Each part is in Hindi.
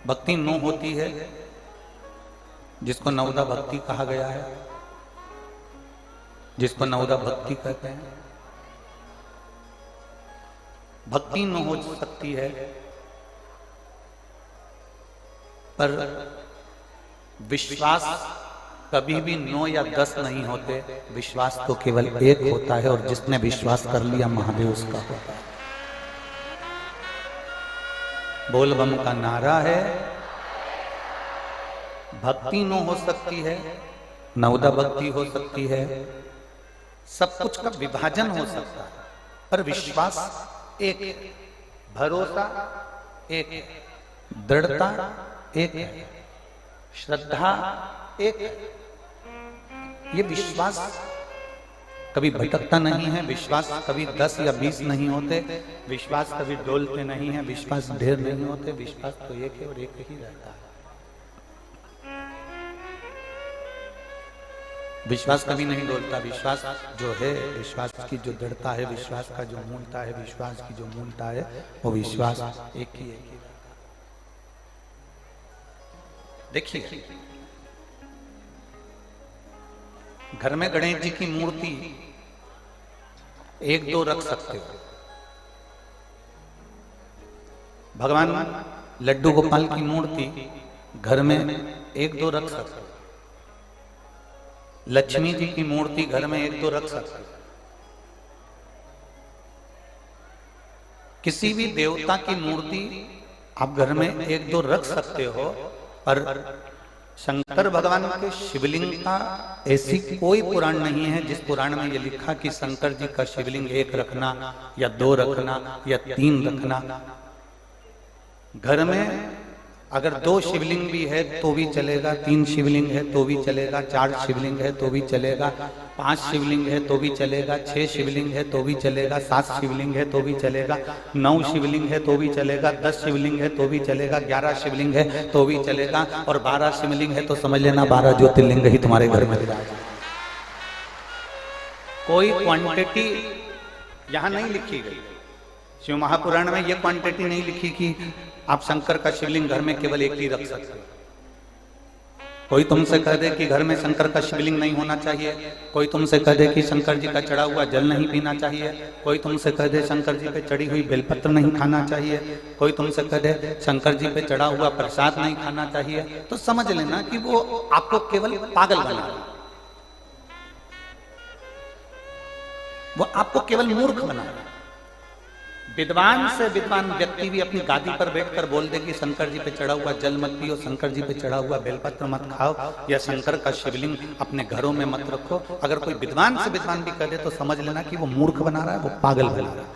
भक्ति नो होती है, जिसको नवदा भक्ति कहा गया है, जिसको नवदा भक्ति कहते हैं। भक्ति न हो सकती है, पर विश्वास कभी भी 9 या 10 नहीं होते। विश्वास तो केवल एक होता है, और जिसने विश्वास कर लिया महादेव उसका होता है। बोल बम का नारा है। भक्ति न हो सकती है, नवदा भक्ति हो सकती है, सब कुछ का विभाजन हो सकता है, पर विश्वास एक, भरोसा एक, दृढ़ता एक, श्रद्धा एक। ये विश्वास कभी भटकता नहीं है। विश्वास कभी 10 या 20 नहीं होते। विश्वास कभी डोलते नहीं है। विश्वास ढेर नहीं होते। विश्वास तो एक है और एक ही रहता है। विश्वास कभी नहीं डोलता। विश्वास जो है, विश्वास की जो दृढ़ता है, विश्वास का जो मूलता है, विश्वास की जो मूलता है, वो विश्वास एक ही है। देखिए, घर में गणेश जी की मूर्ति 1-2 रख सकते हो। भगवान लड्डू गोपाल की मूर्ति घर में 1-2 रख सकते हो। लक्ष्मी जी की मूर्ति घर में 1-2 रख सकते हो। किसी भी देवता की मूर्ति आप घर में 1-2 रख सकते हो, पर शंकर भगवान के शिवलिंग का ऐसी कोई पुराण नहीं है जिस पुराण में ये लिखा कि शंकर जी का शिवलिंग 1 रखना या 2 रखना या 3 रखना। घर में अगर 2 शिवलिंग भी है तो भी चलेगा, 3 शिवलिंग है तो भी चलेगा, 4 शिवलिंग है तो भी चलेगा, 5 शिवलिंग है तो भी चलेगा, 6 शिवलिंग है तो भी चलेगा, 7 शिवलिंग है तो भी चलेगा, 9 शिवलिंग है तो भी चलेगा, 10 शिवलिंग है तो भी चलेगा, 11 शिवलिंग है तो भी चलेगा, और 12 शिवलिंग है तो समझ लेना 12 ज्योतिर्लिंग ही तुम्हारे घर में रहेगा। कोई क्वांटिटी यहां नहीं लिखी गई। शिव महापुराण में ये क्वांटिटी नहीं लिखी कि आप शंकर का शिवलिंग घर में केवल 1 ही रख सकते हो। कोई तुमसे कह दे कि घर में शंकर का शिवलिंग नहीं होना चाहिए, कोई तुमसे कह दे कि शंकर जी का चढ़ा हुआ जल नहीं पीना चाहिए, कोई तुमसे कह दे शंकर जी पे चढ़ी हुई बेलपत्र नहीं खाना चाहिए, कोई तुमसे कह दे शंकर जी पे चढ़ा हुआ प्रसाद नहीं खाना चाहिए, तो समझ लेना कि वो आपको केवल पागल बना रहा है, वो आपको केवल मूर्ख बना रहा है। विद्वान से विद्वान व्यक्ति भी अपनी गादी पर बैठकर बोल दे कि शंकर जी पे चढ़ा हुआ जल मत पियो, शंकर जी पे चढ़ा हुआ बेलपत्र मत खाओ, या शंकर का शिवलिंग अपने घरों में मत रखो। अगर कोई विद्वान से विद्वान भी कह दे तो समझ लेना कि वो मूर्ख बना रहा है, वो पागल बना रहा है।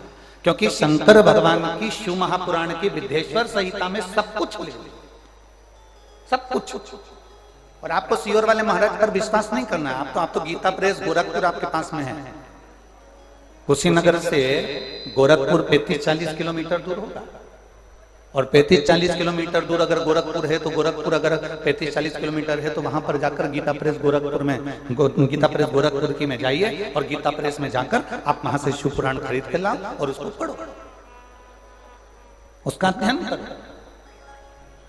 क्योंकि शंकर भगवान की शिव महापुराण की विद्येश्वर संहिता में सब कुछ लिखा है, सब कुछ। और आपको सीहोर वाले महाराज पर विश्वास नहीं करना है। आप तो गीता प्रेस गोरखपुर आपके पास में है। कुशीनगर से गोरखपुर 35-40 किलोमीटर दूर होगा, और 35-40 किलोमीटर दूर अगर गोरखपुर है तो गोरखपुर अगर 35-40 किलोमीटर है तो वहां पर जाकर गीता प्रेस गोरखपुर में, गीता प्रेस गोरखपुर की में जाइए, और गीता प्रेस में जाकर आप वहां से शिव पुराण खरीद के लाओ और उसको पढ़ो, उसका अध्ययन करो,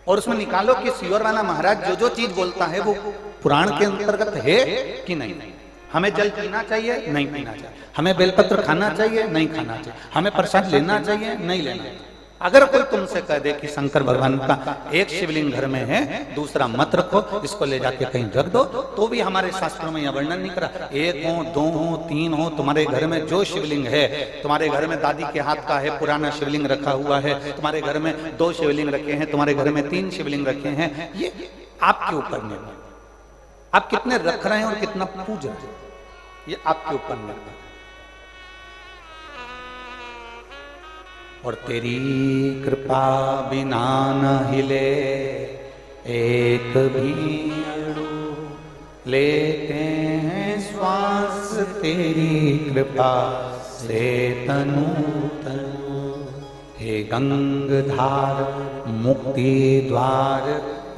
और उसमें निकालो कि सीहोर वाला महाराज जो जो चीज बोलता है वो पुराण के अंतर्गत है कि नहीं। हमें जल पीना चाहिए, नहीं पीना चाहिए, हमें बेलपत्र खाना चाहिए, नहीं खाना चाहिए, हमें प्रसाद लेना चाहिए, नहीं लेना चाहिए। अगर कोई तुमसे कह दे कि शंकर भगवान का 1 शिवलिंग घर में है, दूसरा मत रखो, इसको ले जाके कहीं रख दो, तो भी हमारे शास्त्रों में यह वर्णन नहीं करा। 1 हो, 2 हो, 3 हो, तुम्हारे घर में जो शिवलिंग है, तुम्हारे घर में दादी के हाथ का है पुराना शिवलिंग रखा हुआ है, तुम्हारे घर में 2 शिवलिंग रखे हैं, तुम्हारे घर में 3 शिवलिंग रखे हैं, ये आपके ऊपर निर्भर। आप कितने रख रहे हैं और कितना पूज रहे हैं, ये आपके ऊपर निर्भर है। और तेरी कृपा बिना न हिले एक भी अणु, लेते हैं श्वास तेरी कृपा से तनु तनु। हे गंगधार मुक्ति द्वार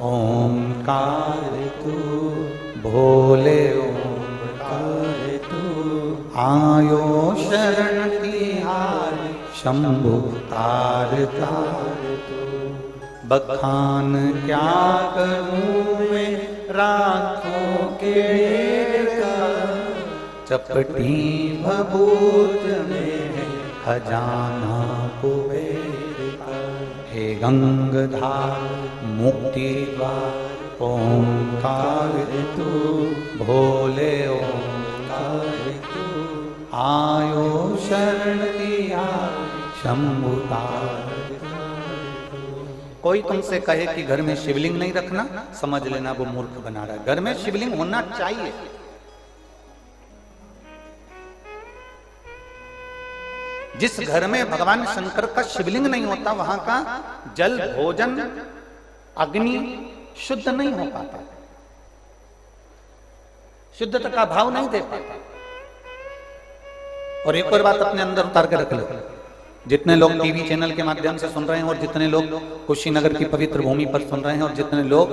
ओंकार तू, भोले ओंकार तू, आयो शरण तिहारी शंभु तार तार तू। बखान क्या करूं मैं राखों के का, चपटी भभूत में खजाना कुबेर का। हे गंगधार मुक्ति द्वार ओंकार तू, भोले ओंकार तू, आयो शरण दिया शंभुतार। कोई तुमसे कहे कि घर में शिवलिंग नहीं रखना, समझ लेना वो मूर्ख बना रहा है। घर में शिवलिंग होना चाहिए। जिस घर में भगवान शंकर का शिवलिंग नहीं होता, वहां का जल, भोजन, अग्नि शुद्ध नहीं हो पाता, शुद्धता का भाव नहीं दे पाता। और एक और बात अपने अंदर उतार के रख लो, जितने लोग टीवी चैनल के माध्यम से सुन रहे हैं और जितने लोग कुशीनगर की पवित्र भूमि पर सुन रहे हैं और जितने लोग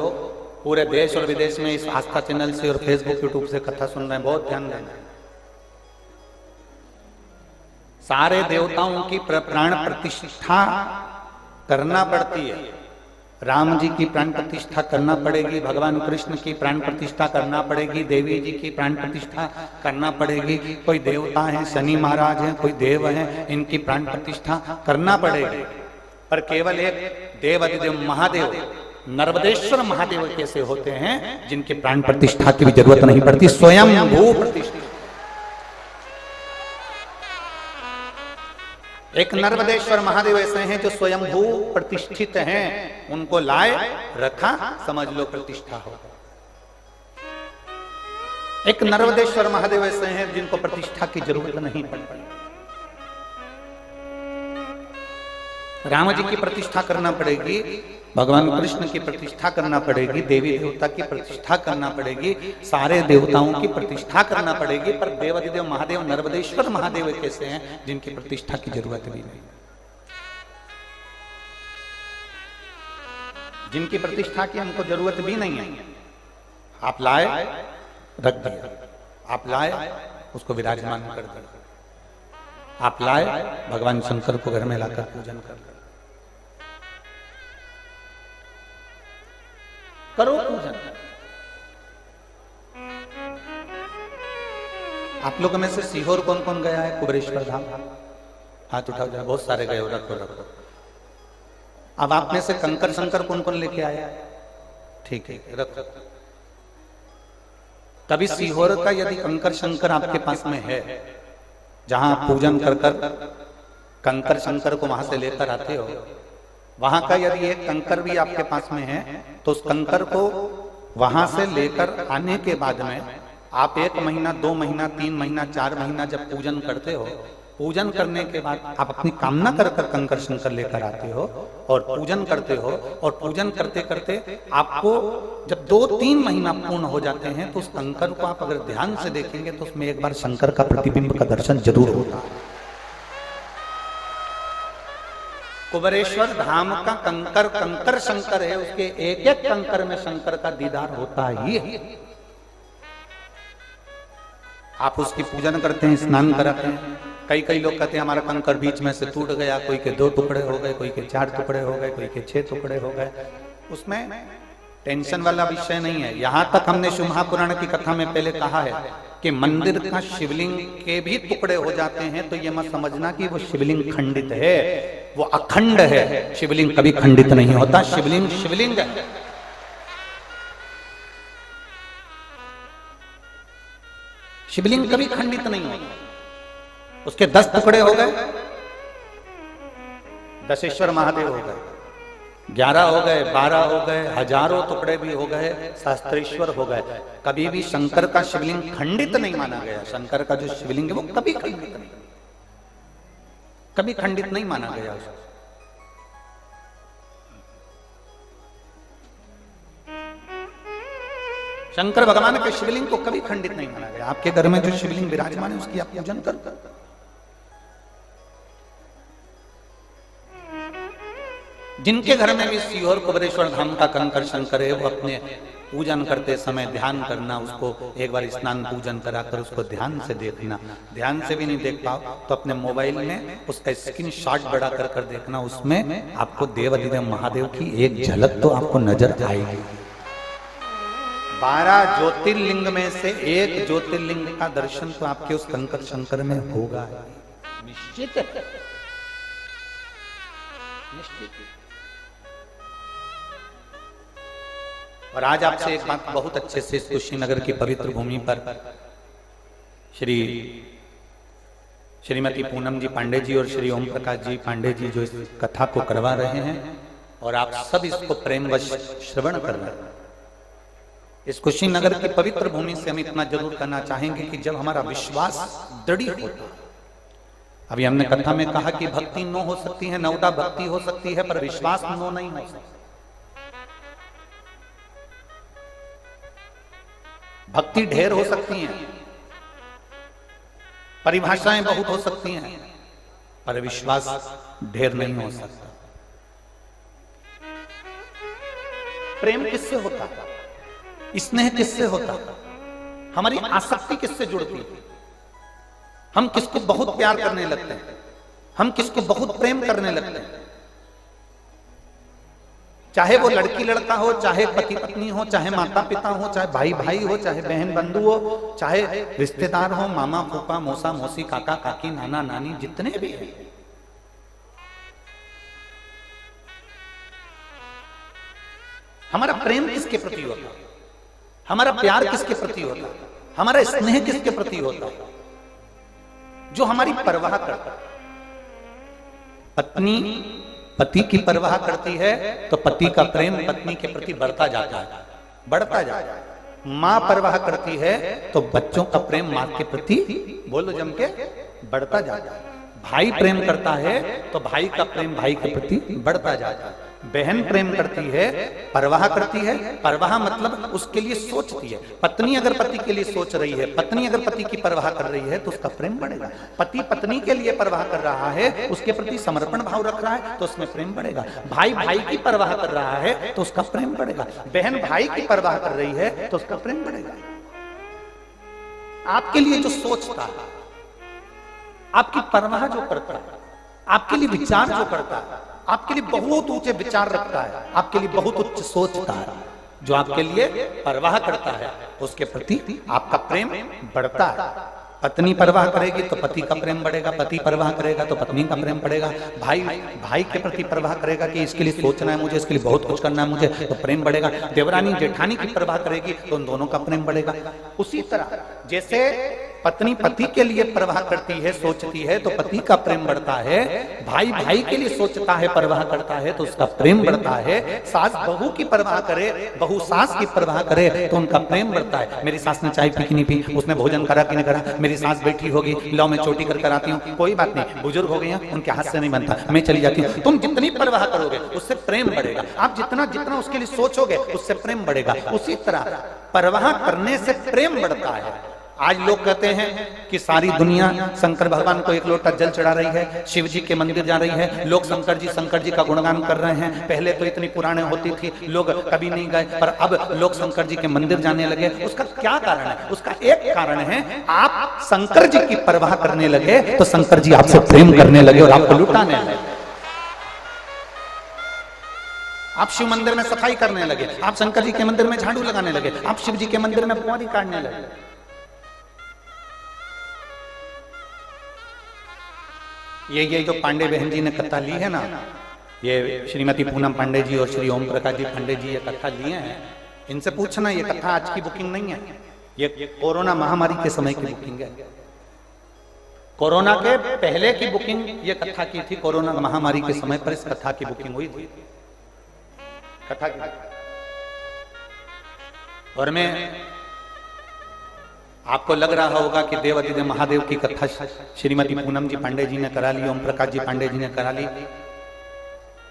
पूरे देश और विदेश में इस आस्था चैनल से और फेसबुक यूट्यूब से कथा सुन रहे हैं, बहुत ध्यान देना। सारे देवताओं की प्राण प्रतिष्ठा करना पड़ती है। राम जी की प्राण प्रतिष्ठा करना पड़ेगी, भगवान कृष्ण की प्राण प्रतिष्ठा करना पड़ेगी, देवी जी की प्राण प्रतिष्ठा करना पड़ेगी। कोई देवता हैं, शनि महाराज हैं, कोई देव हैं, इनकी प्राण प्रतिष्ठा करना पड़ेगी। पर केवल एक देव अधिदेव महादेव नर्मदेश्वर महादेव कैसे होते हैं जिनकी प्राण प्रतिष्ठा की भी जरूरत नहीं पड़ती, स्वयं भू प्रतिष्ठा। एक नर्मदेश्वर महादेव ऐसे हैं जो स्वयंभू प्रतिष्ठित हैं, उनको लाए रखा, समझ लो प्रतिष्ठा हो। एक नर्मदेश्वर महादेव ऐसे हैं जिनको प्रतिष्ठा की जरूरत नहीं पड़ती। राम जी की प्रतिष्ठा करना पड़ेगी, भगवान कृष्ण की प्रतिष्ठा करना पड़ेगी, देवी देवता की प्रतिष्ठा करना पड़ेगी, सारे देवताओं की प्रतिष्ठा करना पड़ेगी। पर देवाधिदेव महादेव नर्मदेश्वर महादेव कैसे हैं जिनकी प्रतिष्ठा की जरूरत भी नहीं, जिनकी प्रतिष्ठा की हमको जरूरत भी नहीं है। आप लाए रख दिया, आप लाए उसको विराजमान कर दिया, आप लाए भगवान शंकर को घर में लाकर पूजन कर करो पूजन। आप लोगों में से सीहोर कौन कौन गया है? कुबेरेश्वर धाम हाथ उठाओ जरा, बहुत सारे गए हो, रखो रखो। अब आप में से कंकर शंकर कौन कौन लेके आया? ठीक है, रखो। कभी सीहोर का यदि कंकर शंकर आपके पास में है, जहां आप पूजन कर कर कंकर शंकर को वहां से लेकर आते हो, वहां का यदि एक कंकर भी आपके पास में है तो उस कंकर को वहां से लेकर आने के बाद में आप 1 महीना 2 महीना 3 महीना 4 महीना जब पूजन करते हो, पूजन करने के बाद आप अपनी कामना कर कर कंकर शंकर लेकर आते हो और पूजन करते हो। और पूजन करते करते आपको जब 2-3 महीना पूर्ण हो जाते हैं तो उस कंकर को आप अगर ध्यान से देखेंगे तो उसमें एक बार शंकर का प्रतिबिंब का दर्शन जरूर होता है। कुबेरेश्वर धाम का कंकर कंकर शंकर है, उसके एक एक कंकर में शंकर का दीदार होता ही है। आप उसकी पूजन करते हैं, स्नान कराते हैं। कई लोग कहते हैं हमारा कंकर बीच में से टूट गया, कोई के 2 टुकड़े हो गए, कोई के 4 टुकड़े हो गए, कोई के 6 टुकड़े हो गए। उसमें टेंशन वाला विषय नहीं है। यहां तक हमने शिव महापुराण की कथा में पहले कहा है कि मंदिर का शिवलिंग के भी टुकड़े हो जाते हैं तो ये मत समझना कि वो शिवलिंग खंडित है, वो अखंड है। शिवलिंग कभी खंडित नहीं होता, शिवलिंग शिवलिंग है। शिवलिंग कभी खंडित नहीं होता। उसके 10 टुकड़े हो गए, दशेश्वर महादेव हो गए, 11 हो गए, 12 हो गए, हजारों टुकड़े भी हो गए, शास्त्रेश्वर हो गए। कभी भी शंकर का शिवलिंग खंडित नहीं माना गया। शंकर का जो शिवलिंग है वो कभी खंडित नहीं, कभी खंडित नहीं माना गया उसको। शंकर भगवान के शिवलिंग को कभी खंडित नहीं माना गया। आपके घर में जो शिवलिंग विराजमान है उसकी आप पूजन कर। जिनके घर में भी सीहोर कुबेरेश्वर धाम का कंकर शंकर है वो अपने पूजन करते समय ध्यान करना, उसको एक बार स्नान पूजन कराकर उसको ध्यान से देखना। ध्यान से भी नहीं देख पाओ तो अपने मोबाइल में उसका स्क्रीनशॉट बड़ा कर देखना, उसमें आपको देवाधिदेव महादेव की एक झलक तो आपको नजर आएगी। 12 ज्योतिर्लिंग में से एक ज्योतिर्लिंग का दर्शन तो आपके उस कंकर शंकर में होगा, निश्चित है, निश्चित। और आज आपसे एक बात बहुत अच्छे से इस कुशीनगर की पवित्र भूमि पर श्रीमती पूनम जी पांडे जी और श्री ओम प्रकाश जी पांडे जी जो इस कथा को करवा रहे हैं और आप सब इसको प्रेमवश श्रवण कर रहे हैं। इस कुशीनगर की पवित्र भूमि से हम इतना जरूर करना चाहेंगे कि जब हमारा विश्वास दृढ़ होता, अभी हमने कथा में कहा कि भक्ति नो हो सकती है, नवदा भक्ति हो सकती है, पर विश्वास नो नहीं हो सकता। भक्ति ढेर हो सकती हैं, परिभाषाएं बहुत हो सकती हैं, पर विश्वास ढेर नहीं हो सकता। प्रेम किससे होता, स्नेह किससे होता, हमारी आसक्ति किससे जुड़ती है? हम किसको बहुत प्यार करने लगते हैं, हम किसको बहुत प्रेम करने लगते हैं, चाहे वो लड़की लड़का हो, चाहे पति पत्नी हो, चाहे माता पिता हो, चाहे भाई भाई हो, चाहे बहन बंधु हो, चाहे रिश्तेदार हो, मामा फूफा मौसा मौसी काका काकी नाना नानी जितने भी हैं। हमारा प्रेम किसके प्रति होता है, हमारा प्यार किसके प्रति होता है, हमारा स्नेह किसके प्रति होता है? जो हमारी परवाह करता है। पत्नी पति की परवाह करती है तो पति का प्रेम पत्नी के प्रति बढ़ता जाता है, बढ़ता जाता है। माँ परवाह करती है तो बच्चों का प्रेम माँ के प्रति, बोलो जम के, बढ़ता जाता है। भाई प्रेम करता है तो भाई का प्रेम भाई के प्रति बढ़ता जाता है। बहन प्रेम करती है, परवाह करती है, परवाह मतलब उसके लिए सोचती है। पत्नी अगर पति के लिए सोच रही है, पत्नी अगर पति की परवाह कर रही है तो उसका प्रेम बढ़ेगा। पति पत्नी के लिए परवाह कर रहा है, उसके प्रति समर्पण भाव रख रहा है तो उसमें प्रेम बढ़ेगा। भाई भाई की परवाह कर रहा है तो उसका प्रेम बढ़ेगा। बहन भाई की परवाह कर रही है तो उसका प्रेम बढ़ेगा। आपके लिए जो सोचता है, आपकी परवाह जो करता है, आपके लिए विचार जो करता है, आपके लिए बहुत ऊंचे विचार रखता है, आपके लिए बहुत उच्च सोचता है, जो आपके लिए परवाह करता है, उसके प्रति आपका प्रेम बढ़ता है। पत्नी परवाह करेगी तो पति का प्रेम बढ़ेगा, पति परवाह करेगा तो पत्नी का प्रेम बढ़ेगा। भाई भाई के प्रति परवाह करेगा कि इसके लिए सोचना है मुझे, इसके लिए बहुत कुछ करना है मुझे, तो प्रेम बढ़ेगा। देवरानी जेठानी की परवाह करेगी तो उन दोनों का प्रेम बढ़ेगा। उसी तरह जैसे पत्नी पति के लिए परवाह करती है, सोचती है, तो पति का प्रेम बढ़ता है। भाई भाई के लिए सोचता है, परवाह करता है तो उसका प्रेम बढ़ता है। सास बहू की परवाह करे, बहू सास की परवाह करे तो उनका प्रेम बढ़ता है। मेरी सास ने चाय पी कि नहीं पी, उसने भोजन करा कि नहीं करा, मेरी सास बैठी होगी, लो मैं चोटी कर आती हूँ, कोई बात नहीं, बुजुर्ग हो गए हैं, उनके हाथ से नहीं बनता, मैं चली जाती हूँ। तुम जितनी परवाह करोगे उससे प्रेम बढ़ेगा। आप जितना जितना उसके लिए सोचोगे उससे प्रेम बढ़ेगा। उसी तरह परवाह करने से प्रेम बढ़ता है। आज लोग कहते हैं कि सारी दुनिया शंकर भगवान को एक लोटा जल चढ़ा रही है, शिव जी के मंदिर जा रही है, लोग शंकर जी का गुणगान कर रहे हैं। पहले तो इतनी पुराने होती थी, लोग कभी नहीं गए, पर अब लोग शंकर जी के मंदिर जाने लगे। उसका क्या कारण है? उसका एक कारण है, आप शंकर जी की परवाह करने लगे तो शंकर जी आपसे प्रेम करने लगे और आपको लुटाने लगे। आप शिव मंदिर में सफाई करने लगे, आप शंकर जी के मंदिर में झाड़ू लगाने लगे, आप शिव जी के मंदिर में बुआरी काटने लगे। ये जो पांडे बहन जी ने कथा ली है ना, ये श्रीमती पूनम पांडे जी और श्री ओम प्रकाश जी पांडे जी ये कथा लिए हैं, इनसे पूछना, ये कथा आज की बुकिंग नहीं है, ये कोरोना महामारी के समय की बुकिंग है। कोरोना के पहले की बुकिंग ये कथा की थी, कोरोना महामारी के समय पर इस कथा की बुकिंग हुई थी, कथा की। और मैं आपको लग रहा होगा कि देवाधिदेव महादेव की कथा श्रीमती पूनम जी पांडे जी ने करा ली, ओम प्रकाश जी पांडे जी ने करा ली।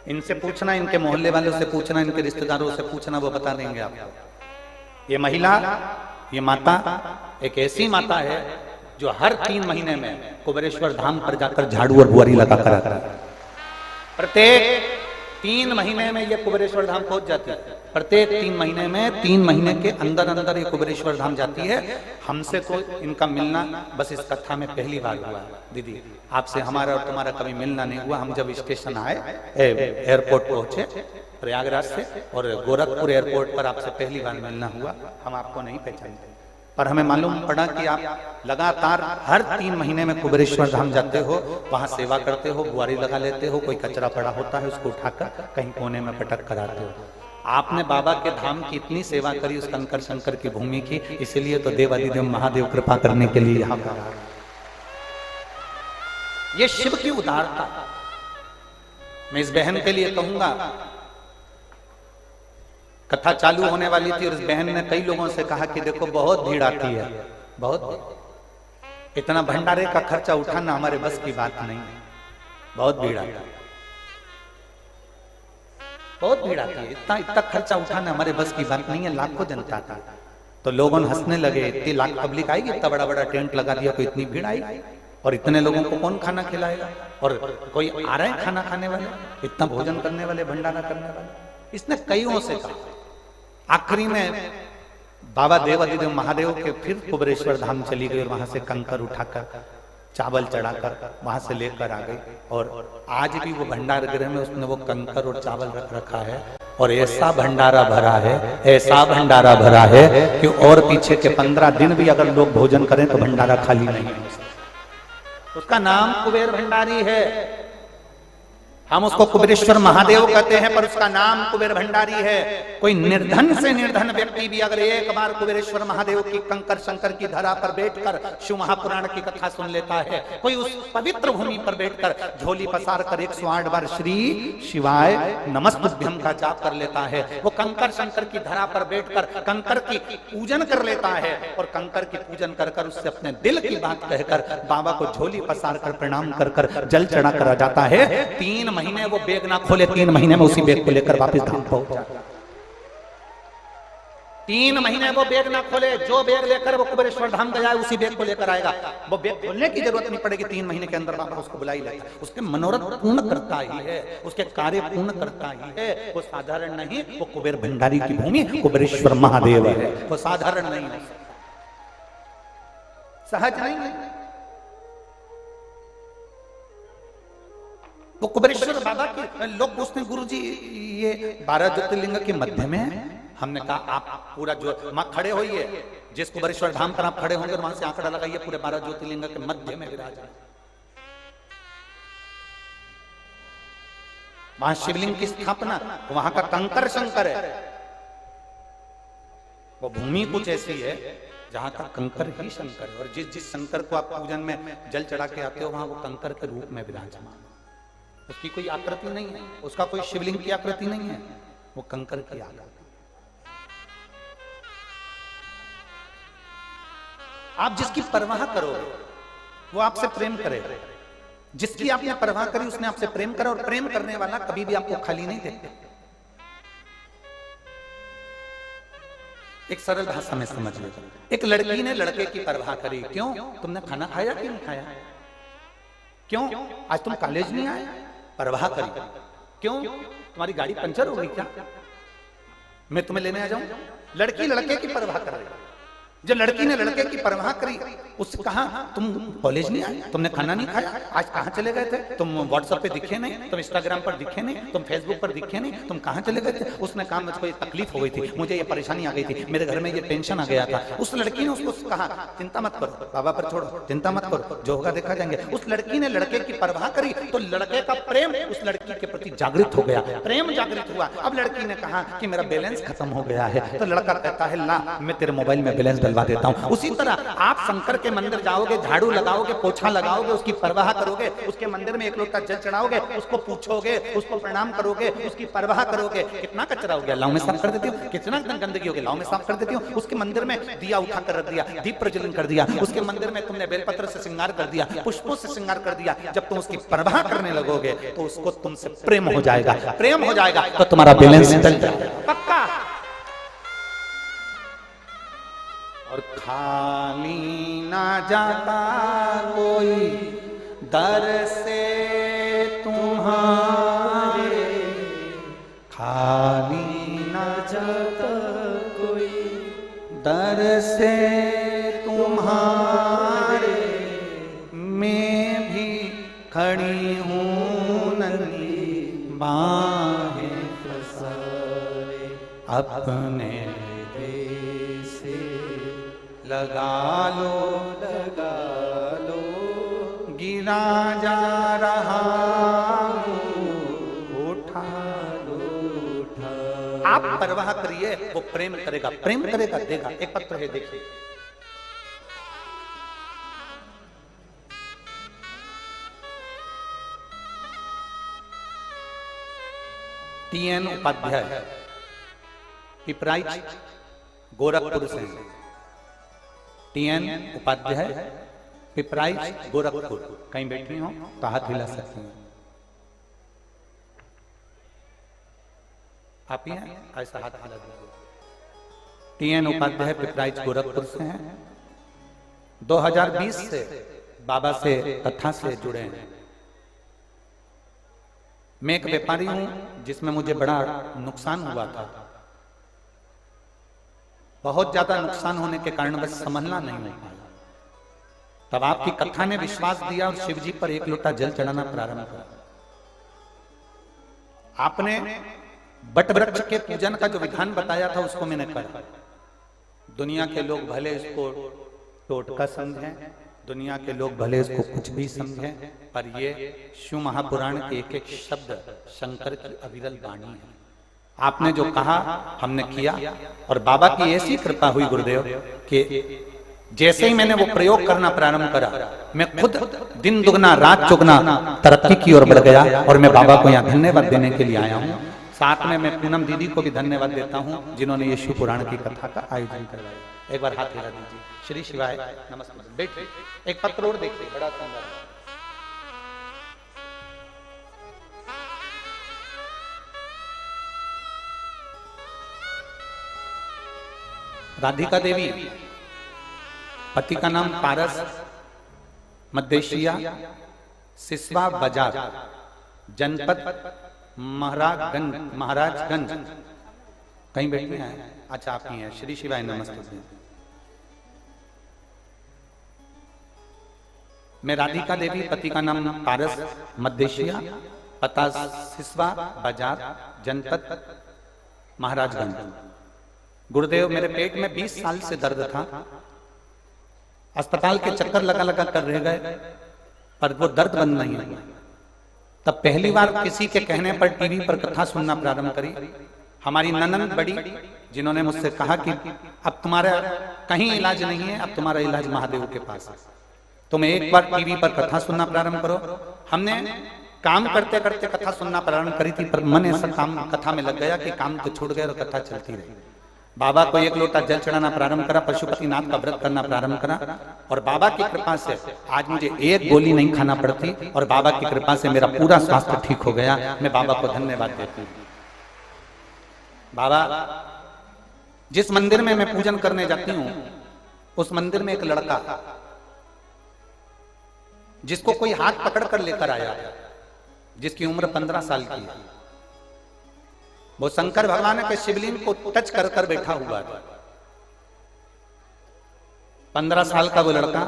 इनसे पूछना, इनके मोहल्ले वालों से पूछना, इनके रिश्तेदारों से पूछना, वो बता देंगे आपको। ये महिला, ये माता एक ऐसी माता है जो हर 3 महीने में कुबेरेश्वर धाम पर जाकर झाड़ू और बुआरी लगा कर आता है। प्रत्येक 3 महीने में ये कुबेरेश्वर धाम पहुंच जाती है। प्रत्येक 3 महीने में 3 महीने के अंदर अंदर ये कुबेरेश्वर धाम जाती है। हमसे तो इनका मिलना बस इस कथा में पहली बार हुआ है दीदी। आपसे हमारा और तुम्हारा कभी मिलना नहीं हुआ। हम जब स्टेशन आए, एयरपोर्ट पहुंचे प्रयागराज से, और गोरखपुर एयरपोर्ट पर आपसे पहली बार मिलना हुआ। हम आपको नहीं पहचानते, पर हमें मालूम पड़ा कि आप लगातार हर 3 महीने में कुबेरेश्वर धाम जाते हो, वहां सेवा करते हो, बुआरी लगा लेते हो, कोई कचरा पड़ा होता है उसको उठाकर कहीं कोने में पटक कर आते हो। आपने बाबा के धाम की इतनी सेवा करी, उस कंकर शंकर की भूमि की, इसीलिए तो देवादिदेव महादेव कृपा करने के लिए यहाँ पर। ये शिव की उदारता। मैं इस बहन के लिए कहूंगा, कथा चालू होने वाली थी और इस बहन ने कई लोगों से कहा कि देखो बहुत भीड़ आती है, बहुत, इतना भंडारे का खर्चा उठाना हमारे बस की बात नहीं है, बहुत भीड़ आती है, बहुत भीड़ आती है, इतना इतना खर्चा उठाना हमारे बस की बात नहीं है। लाखों जनता था, तो लोगों ने हंसने लगे, इतनी लाख पब्लिक आएगी, इतना बड़ा बड़ा टेंट लगा दिया, कोई इतनी भीड़ आएगी, और इतने लोगों को कौन खाना खिलाएगा, और कोई आ रहे हैं खाना खाने वाले, इतना भोजन करने वाले, भंडारा करने वाले। इसने कईयों से कहा। आखिरी में बाबा देवादिदेव महादेव के फिर कुबेरेश्वर धाम चली गई और वहां से कंकर उठाकर चावल चढ़ाकर वहां से लेकर आ गई। और आज भी वो भंडार गृह में उसने वो कंकर और चावल रख रखा है, और ऐसा भंडारा भरा है, ऐसा भंडारा भरा है कि और पीछे के 15 दिन भी अगर लोग भोजन करें तो भंडारा खाली नहीं है। उसका नाम कुबेर भंडारी है। हम उसको कुबेरेश्वर महादेव कहते हैं, पर उसका नाम कुबेर भंडारी है। कोई निर्धन से निर्धन व्यक्ति भी अगर एक बार कुबेरेश्वर महादेव की कंकर शंकर की धरा पर बैठकर शिव महापुराण की कथा सुन लेता है, कोई उस पवित्र भूमि पर बैठकर झोली पसार कर 108 बार श्री शिवाय नमस्तुभ्यम का जाप कर लेता है, वो कंकर शंकर की धरा पर बैठकर कंकर की पूजन कर लेता है, और कंकर की पूजन कर कर उससे अपने दिल की बात कहकर बाबा को झोली पसार कर प्रणाम कर कर जल चढ़ा कर आ जाता है। 3 महीने वो बैग ना खोले, 3 महीने में उसी बैग को लेकर वापस धाम पहुंच जाता। 3 महीने वो बैग ना खोले, जो बैग लेकर वो कुबेरेश्वर धाम गया है उसी बैग को लेकर आएगा। वो बैग खोलने की जरूरत नहीं पड़ेगी, 3 महीने के अंदर बाबा उसको बुला ही लेगा। उसके मनोरथ पूर्ण करता ही है, उसके कार्य पूर्ण करता ही है। वो साधारण नहीं, वो कुबेर भंडारी की भूमि कुबेरेश्वर महादेव है, वो साधारण नहीं है, सहज नहीं है। वो कुबेरेश्वर बाबा के लोग पूछते हैं, गुरु जी ये 12 ज्योतिर्लिंग के मध्य में है। हमने कहा आप पूरा जो खड़े होइए, जिस कुबेरेश्वर धाम पर आप खड़े होंगे वहां से आंकड़ा लगाइए, पूरे 12 ज्योतिर्लिंग के मध्य में विराज। वहां शिवलिंग की स्थापना, वहां का कंकर शंकर है। वो भूमि कुछ ऐसी है जहां का कंकर ही शंकर है, और जिस शंकर को आप पूजन में जल चढ़ा के आते हो वहां वो कंकर के रूप में विराजमान। उसकी कोई आकृति नहीं है, उसका कोई शिवलिंग की आकृति नहीं है, वो कंकर की आकृति। आप जिसकी परवाह करोगे वो आपसे प्रेम करेगा, जिसकी आपने परवाह करी उसने आपसे प्रेम करा, और प्रेम करने वाला कभी भी आपको खाली नहीं देता। एक सरल भाषा में समझ लो, एक लड़की ने लड़के की परवाह करी। क्यों? तुमने खाना खाया कि नहीं खाया? क्यों? आज तुम कॉलेज नहीं आए? परवाह करी। क्यों? तुम्हारी गाड़ी पंचर हो गई क्या? मैं तुम्हें लेने आ जाऊं? लड़की लड़के की परवाह कर रही। जब लड़की ने लड़के की परवाह करी, उससे कहा तुम कॉलेज नहीं आए, तुमने खाना नहीं खाया, आज कहाँ चले गए थे? तुम व्हाट्सएप पे दिखे नहीं, तुम इंस्टाग्राम पर दिखे नहीं, तुम फेसबुक पर दिखे नहीं, तुम कहाँ चले गए थे? उसने कहा मुझको ये तकलीफ हो गई थी, मुझे ये परेशानी आ गई थी, मेरे घर में ये टेंशन आ गया था। उस लड़की ने उसको कहा चिंता मत करो, बाबा पर छोड़ो, चिंता मत करो, जो होगा देखा जाएंगे। उस लड़की ने लड़के की परवाह करी तो लड़के का प्रेम उस लड़की के प्रति जागृत हो गया, प्रेम जागृत हुआ। अब लड़की ने कहा कि मेरा बैलेंस खत्म हो गया है, तो लड़का कहता है ला मैं तेरे मोबाइल में बैलेंस डलवा देता हूँ। उसी तरह आप शंकर के मंदिर जाओगे, झाड़ू लगाओगे, पोछा लगाओगे, उसकी परवाह करोगे, उसके मंदिर में 1 लोटा जल चढ़ाओगे, उसको पूछोगे, उसको प्रणाम करोगे, उसकी परवाह करोगे। कितना कचरा हो गया, लाओ में साफ कर देती हूँ। कितना गंदगी हो गई, लाओ में साफ कर देती हूँ। उसके मंदिर में दिया उठा कर रख दिया, दीप प्रज्वलन कर दिया, उसके मंदिर में तुमने बेलपत्र से श्रृंगार कर दिया, पुष्पों से श्रृंगार कर दिया। जब तुम उसकी परवाह करने लगोगे तो उसको तुमसे प्रेम हो जाएगा, प्रेम हो जाएगा तो तुम्हारा बैलेंस डल जाएगा पक्का। और खाली ना जाता कोई दर से तुम्हारे, खाली न जाता कोई दर से तुम्हारे मैं भी खड़ी हूँ नंगी बाहें फसाए अपने से लगा लो लगा लो गिरा जा रहा हूँ उठा लो उठा आप परवाह करिए, वो प्रेम करेगा, प्रेम करेगा, देगा। एक पत्र है, देखिए। टीएन उपाध्याय, पिपराइच, गोरखपुर से। टीएन उपाध्याय, पिपराइच, गोरखपुर। कहीं बैठी हो तो हाथ हिला सकती हैं। आप ही हैं, ऐसा हाथ हिला दीजिए। टीएन उपाध्याय, पिपराइच, गोरखपुर से हैं। 2020 से बाबा से, कथा से जुड़े हैं। मैं एक व्यापारी हूं जिसमें मुझे बड़ा नुकसान हुआ था। बहुत ज्यादा नुकसान होने के कारण बस संभलना नहीं हो पाया। तब आपकी कथा ने विश्वास दिया और शिव जी पर एक लोटा जल चढ़ाना प्रारंभ किया। आपने बट वृक्ष के पूजन का जो विधान बताया था उसको मैंने करा। दुनिया के लोग भले इसको टोटका समझें, दुनिया के लोग भले इसको कुछ भी समझें, पर ये शिव महापुराण के एक एक शब्द शंकर की अविरल वाणी है। आपने जो कहा हमने किया, और बाबा की ऐसी कृपा हुई गुरुदेव कि जैसे ही मैंने वो प्रयोग करना प्रारंभ करा, मैं खुद दिन दुगना रात चौगना तरक्की की ओर बढ़ गया। और मैं बाबा को यहाँ धन्यवाद देने के लिए आया हूँ। साथ में मैं पूनम दीदी को भी धन्यवाद देता हूँ जिन्होंने ये शिव पुराण की कथा का आयोजन करवाया। एक बार हाथ हिला दीजिए। श्री शिवाय नमस्कार। बैठिए। एक पत्र और देखिए, बड़ा सुंदर। राधिका देवी, पति का नाम पारस, मध्य सिसवा बाजार, जनपद महाराजगंज। कहीं बैठे हैं? अच्छा, आप ही हैं। श्री शिवाय नमस्ते। मैं राधिका देवी, पति का नाम पारस, मध्य पता सिसवा बाजार, जनपद महाराजगंज। गुरुदेव, मेरे पेट में 20 साल से दर्द था। अस्पताल के चक्कर लगा लगा कर रह गए, पर वो दर्द बंद नहीं हुआ। तब पहली बार किसी के कहने पर टीवी पर कथा सुनना प्रारंभ करी। हमारी ननंद बड़ी, जिन्होंने मुझसे कहा कि अब तुम्हारा कहीं इलाज नहीं है, अब तुम्हारा इलाज महादेव के पास है, तुम एक बार टीवी पर कथा सुनना प्रारंभ करो। हमने काम करते करते कथा सुनना प्रारंभ करी थी, पर मन ऐसा काम कथा में लग गया कि काम तो छूट गया और कथा चलती रही। बाबा को एक लोटा जल चढ़ाना प्रारंभ करा, पशुपतिनाथ का व्रत करना प्रारंभ करा, और बाबा की कृपा से आज मुझे एक गोली नहीं खाना पड़ती, और बाबा की कृपा से मेरा पूरा स्वास्थ्य ठीक हो गया। मैं बाबा को धन्यवाद देती हूँ। बाबा, जिस मंदिर में मैं पूजन करने जाती हूँ, उस मंदिर में एक लड़का जिसको कोई हाथ पकड़ कर लेकर आया, जिसकी उम्र 15 साल की है, वो शंकर भगवान के शिवलिंग को टच कर कर बैठा हुआ था। 15 साल का वो लड़का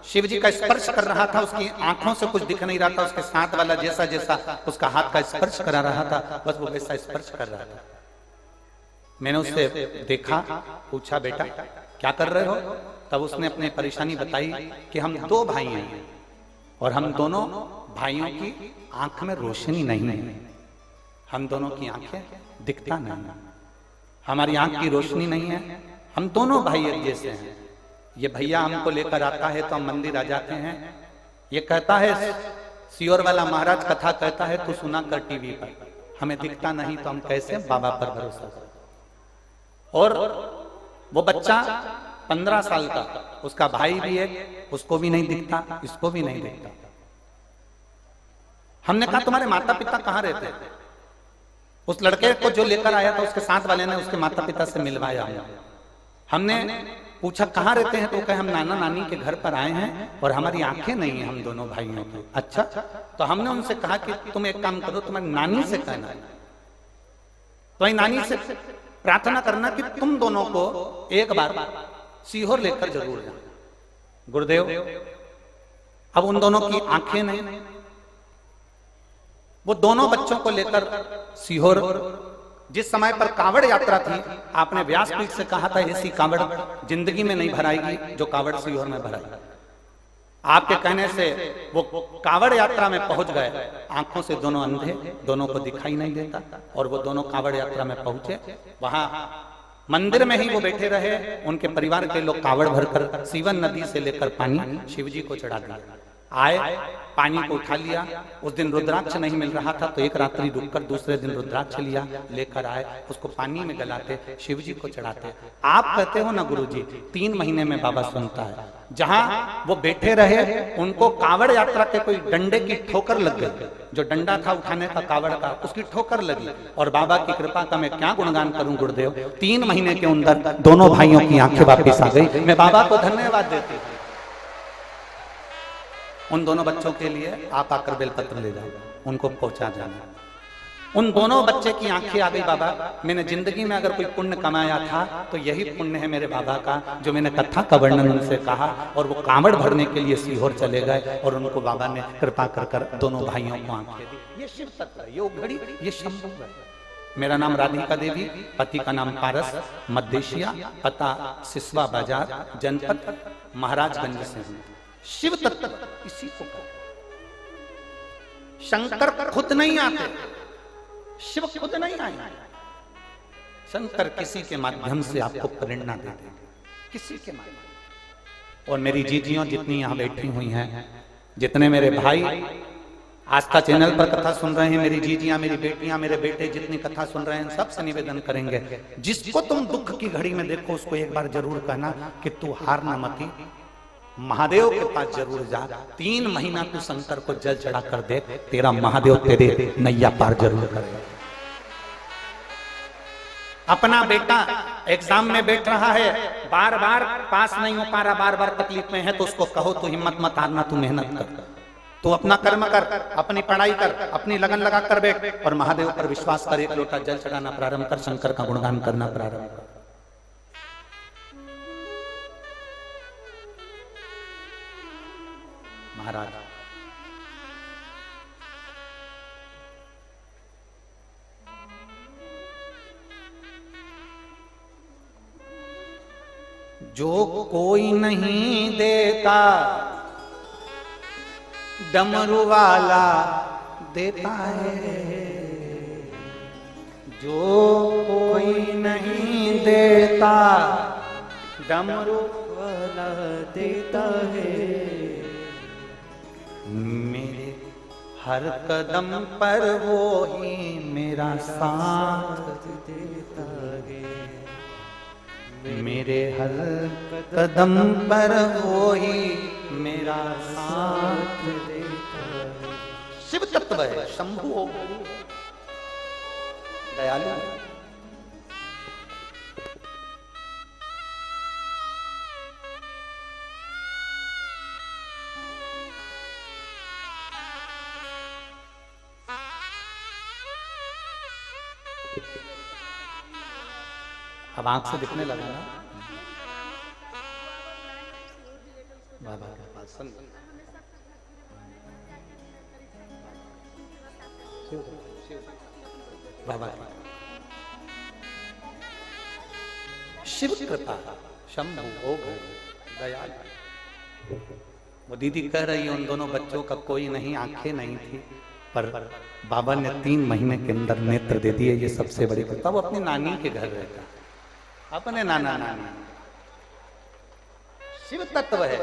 शिव जी का स्पर्श कर रहा था। उसकी आंखों से कुछ दिख नहीं रहा था, उसके साथ वाला जैसा जैसा उसका हाथ का स्पर्श करा रहा था, बस वो वैसा स्पर्श कर रहा था। मैंने उससे देखा, पूछा, बेटा क्या कर रहे हो? तब उसने अपनी परेशानी बताई कि हम 2 भाई हैं और हम दोनों भाइयों की आंख में रोशनी नहीं है, हम दोनों की आंखें दिखता नहीं, हमारी आंख की रोशनी नहीं है, हम दोनों भाई एक जैसे हैं। ये भैया हमको लेकर आता है तो हम मंदिर आ जाते हैं। ये कहता है, सियोर वाला महाराज कथा कहता है तो सुना कर टीवी पर, हमें दिखता नहीं तो हम कैसे बाबा पर भरोसा करें? और वो बच्चा 15 साल का, उसका भाई भी है, उसको भी नहीं दिखता, इसको भी नहीं दिखता। हमने कहा तुम्हारे माता पिता कहाँ रहते हैं? उस लड़के को जो लेकर आया था उसके साथ वाले ने उसके माता पिता से मिलवाया। हमने पूछा कहाँ रहते हैं, तो कहे हम नाना नानी के घर पर आए हैं और हमारी आंखें नहीं है हम दोनों भाइयों की। अच्छा, तो हमने उनसे कहा कि तुम एक काम करो, तुम्हारी नानी से कहना तो नानी से प्रार्थना करना कि तुम दोनों को एक बार सीहोर लेकर जरूर जाना। गुरुदेव अब उन दोनों की आंखें नहीं, वो दोनों बच्चों को लेकर सीहोर, जिस समय पर कांवड़ यात्रा थी, आपने व्यासपीठ से कहा था ऐसी कांवड़ जिंदगी में नहीं भराएगी जो कांवड़ सीहोर में भराई। आपके कहने से वो कांवड़ यात्रा में पहुंच गए, आंखों से दोनों अंधे, दोनों को दिखाई नहीं देता, और वो दोनों कांवड़ यात्रा में पहुंचे। वहां मंदिर में ही वो बैठे रहे, उनके परिवार के लोग कांवड़ भरकर सीवन नदी से लेकर पानी शिव जी को चढ़ा दिया। आए, पानी को उठा लिया। उस दिन रुद्राक्ष नहीं मिल रहा था तो एक रात्रि रुककर दूसरे दिन रुद्राक्ष लिया, लेकर आए, उसको पानी में गलाते, शिव जी को चढ़ाते। आप कहते हो ना गुरुजी 3 महीने में बाबा सुनता है। जहां वो बैठे रहे, उनको कांवड़ यात्रा के कोई डंडे की ठोकर लग गई, जो डंडा था उठाने का कांवड़ का, उसकी ठोकर लगी। और बाबा की कृपा का मैं क्या गुणगान करूं गुरुदेव, 3 महीने के अंदर दोनों भाइयों की आंखें वापिस आ गई। मैं बाबा को धन्यवाद देती हूं। उन दोनों बच्चों के लिए आप आकर बेलपत्र ले जाओ, उनको पहुंचा जाना। उन दोनों बच्चे की आंखें आ गई। बाबा मैंने जिंदगी में अगर कोई पुण्य कमाया था तो यही पुण्य है मेरे बाबा का, जो मैंने कथा का वर्णन उनसे कहा, और वो कांवड़ भरने के लिए सीहोर चले गए, और उनको बाबा ने कृपा कर दोनों भाइयों को आंखें दी। ये शिव तत्व है, ये उघड़ी, ये शंभु है। मेरा नाम राधिका देवी, पति का नाम पारस, मध्देशिया, पता सिसवा बाजार, जनपद महाराजगंज से हूं। शिव तत्व इसी को कहते। शंकर खुद नहीं आते, शिव खुद नहीं आए, शंकर किसी के माध्यम से आपको प्रेरणा दे देंगे, किसी के माध्यम। और मेरी जीजियों जितनी यहाँ बैठी हुई हैं, जितने मेरे भाई आस्था चैनल पर कथा सुन रहे हैं, मेरी जीजियां, मेरी बेटियां, मेरे बेटे जितनी कथा सुन रहे हैं, सबसे निवेदन करेंगे, जिसको तुम दुख की घड़ी में देखो उसको एक बार जरूर कहना कि तू हार न मती, महादेव के पास जरूर जा। 3 महीना तू शंकर को जल चढ़ा कर दे, तेरा महादेव तेरे नैया पार जरूर करेगा। अपना बेटा एग्जाम में बैठ रहा है, बार बार पास नहीं हो पा रहा, बार बार तकलीफ में है, तो उसको कहो तू हिम्मत मत हारना, तू मेहनत कर, तू अपना कर्म कर, अपनी पढ़ाई कर, अपनी लगन लगा कर बैठ, और महादेव पर विश्वास कर, 1 लोटा जल चढ़ाना प्रारंभ कर, शंकर का गुणगान करना प्रारंभ कर। महाराज जो कोई नहीं देता डमरू वाला देता है, जो कोई नहीं देता डमरू वाला देता है, मेरे हर कदम पर वो ही मेरा साथ देता है, मेरे हर कदम पर वो ही मेरा साथ देता है। शिव तत्व है, शंभु हो, दयालु। अब आंख से दिखने लगा ना बाबा के पास। बाबा शिव कृपा, शंभु हो दयाल। वो दीदी कह रही है उन दोनों बच्चों का कोई नहीं, आंखें नहीं थी, पर बाबा ने 3 महीने के अंदर नेत्र दे दिए। ये सबसे बड़ी कृपा। वो अपनी नानी के घर रहता, अपने नाना नानी। शिव तत्व है।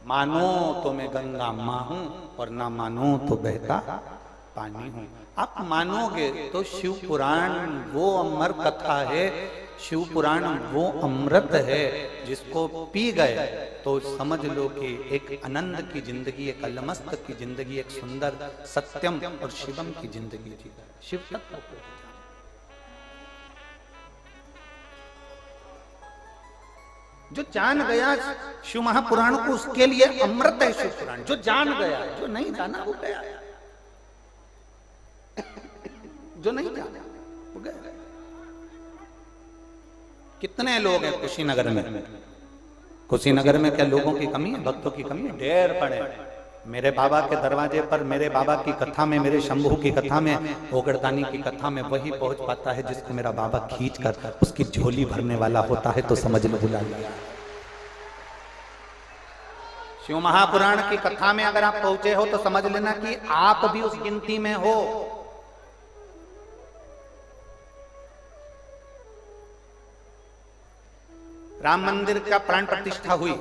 मानो तो मैं गंगा मां हूं और ना मानो तो बहता पानी हूं। आप मानोगे तो शिव पुराण वो अमर कथा है, शिव पुराण वो अमृत है जिसको पी गए तो समझ लो कि एक आनंद की जिंदगी, एक अलमस्त की जिंदगी, एक सुंदर सत्यम और शिवम की जिंदगी जी। शिव तत्व जो जान गया शिव महापुराण को, उसके लिए अमृत है शिव पुराण। जो जान गया, जो नहीं जाना वो गया। जो नहीं जाने वो गए। कितने लोग हैं कुशीनगर में? कुशीनगर में क्या लोगों की कमी है? भक्तों की कमी है? ढेर पड़े। मेरे बाबा के दरवाजे पर, मेरे बाबा की कथा में, मेरे शंभू की कथा में, ओगरदानी की कथा में वही पहुंच पाता है जिसको मेरा बाबा खींच कर उसकी झोली भरने वाला होता है, तो समझ लो बुला लिया। शिव महापुराण की कथा में अगर आप पहुंचे हो तो समझ लेना कि आप भी उस गिनती में हो। राम मंदिर का प्राण प्रतिष्ठा हुई,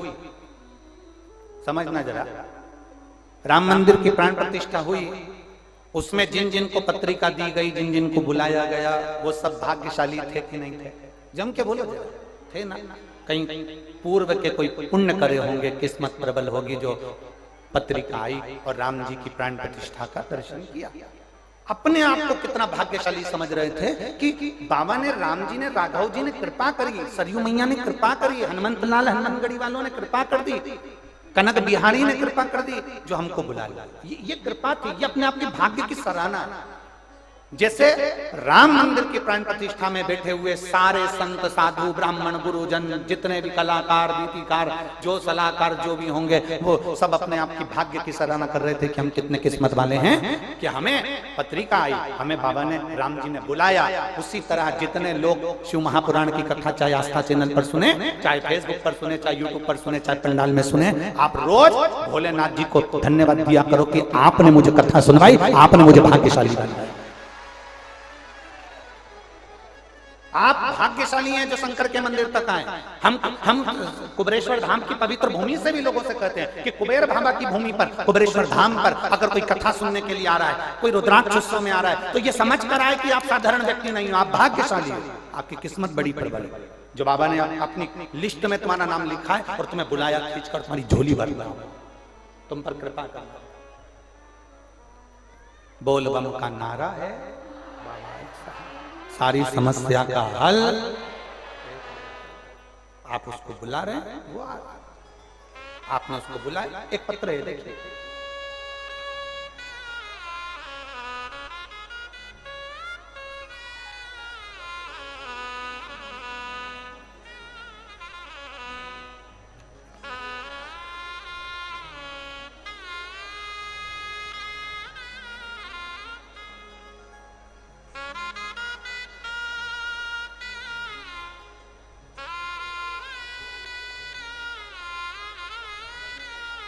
समझना जरा। राम मंदिर की प्राण प्रतिष्ठा हुई, उसमें जिन जिन को पत्रिका दी गई, जिन जिन को बुलाया गया, वो सब भाग्यशाली थे कि नहीं थे? जम के बोलो जरा, थे ना? कहीं पूर्व के कोई पुण्य करे होंगे, किस्मत प्रबल होगी जो पत्रिका आई और राम जी की प्राण प्रतिष्ठा का दर्शन किया। अपने आप को कितना भाग्यशाली समझ रहे थे कि बाबा ने, राम जी ने, राघव जी ने कृपा करी, सरयू मैया ने कृपा करी, हनुमंत लाल हनुमानगढ़ी वालों ने कृपा कर दी, कनक बिहारी ने कृपा कर दी, जो हमको बुला लिया। ये कृपा थी, ये अपने आप के भाग्य की सराहना। जैसे राम मंदिर की प्राण प्रतिष्ठा में बैठे हुए सारे संत साधु ब्राह्मण गुरुजन, जितने भी कलाकार गीतिकार, जो सलाहकार जो भी होंगे, वो सब अपने आप की भाग्य की सराहना कर रहे थे कि हम कितने किस्मत वाले हैं कि हमें पत्रिका आई, हमें बाबा ने, राम जी ने बुलाया। उसी तरह जितने लोग शिव महापुराण की कथा चाहे आस्था चैनल पर सुने, चाहे फेसबुक पर सुने, चाहे यूट्यूब पर सुने, चाहे पंडाल में सुने, आप रोज भोलेनाथ जी को धन्यवाद दिया करो कि आपने मुझे कथा सुनवाई, आपने मुझे भाग्यशाली बनाया। आप भाग्यशाली हैं जो शंकर के मंदिर तक आए। हम कुबेरेश्वर धाम की पवित्र भूमि से भी लोगों से कहते हैं कि कुबेर बाबा की भूमि पर, कुबेरेश्वर धाम पर अगर कोई कथा सुनने के लिए आ रहा है, कोई रुद्राक्ष उत्सव में आ रहा है, तो ये समझ कर आए कि आप साधारण व्यक्ति नहीं हो, आप भाग्यशाली हो, आपकी किस्मत बड़ी प्रबल है, जो बाबा ने अपनी लिस्ट में तुम्हारा नाम लिखा है और तुम्हें बुलाया, खींचकर तुम्हारी झोली भर रहा, तुम पर कृपा करना। बोल बम का नारा है, सारी समस्या का हल। आप उसको बुला रहे हैं, वो आपने उसको बुलाया। एक पत्र है, देखिए,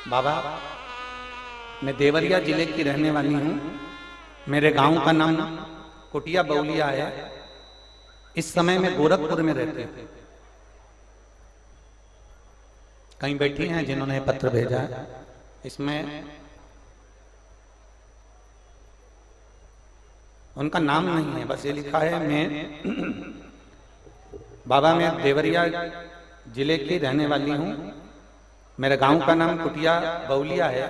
बाबा मैं देवरिया जिले की रहने वाली हूँ, मेरे गांव का नाम कुटिया बौलिया है। इस समय मैं गोरखपुर में रहती हूँ। कहीं बैठी हैं जिन्होंने पत्र भेजा है, इसमें उनका नाम नहीं है, बस ये लिखा है मैं बाबा मैं देवरिया जिले की रहने वाली हूँ, मेरे गांव का नाम कुटिया बौलिया है,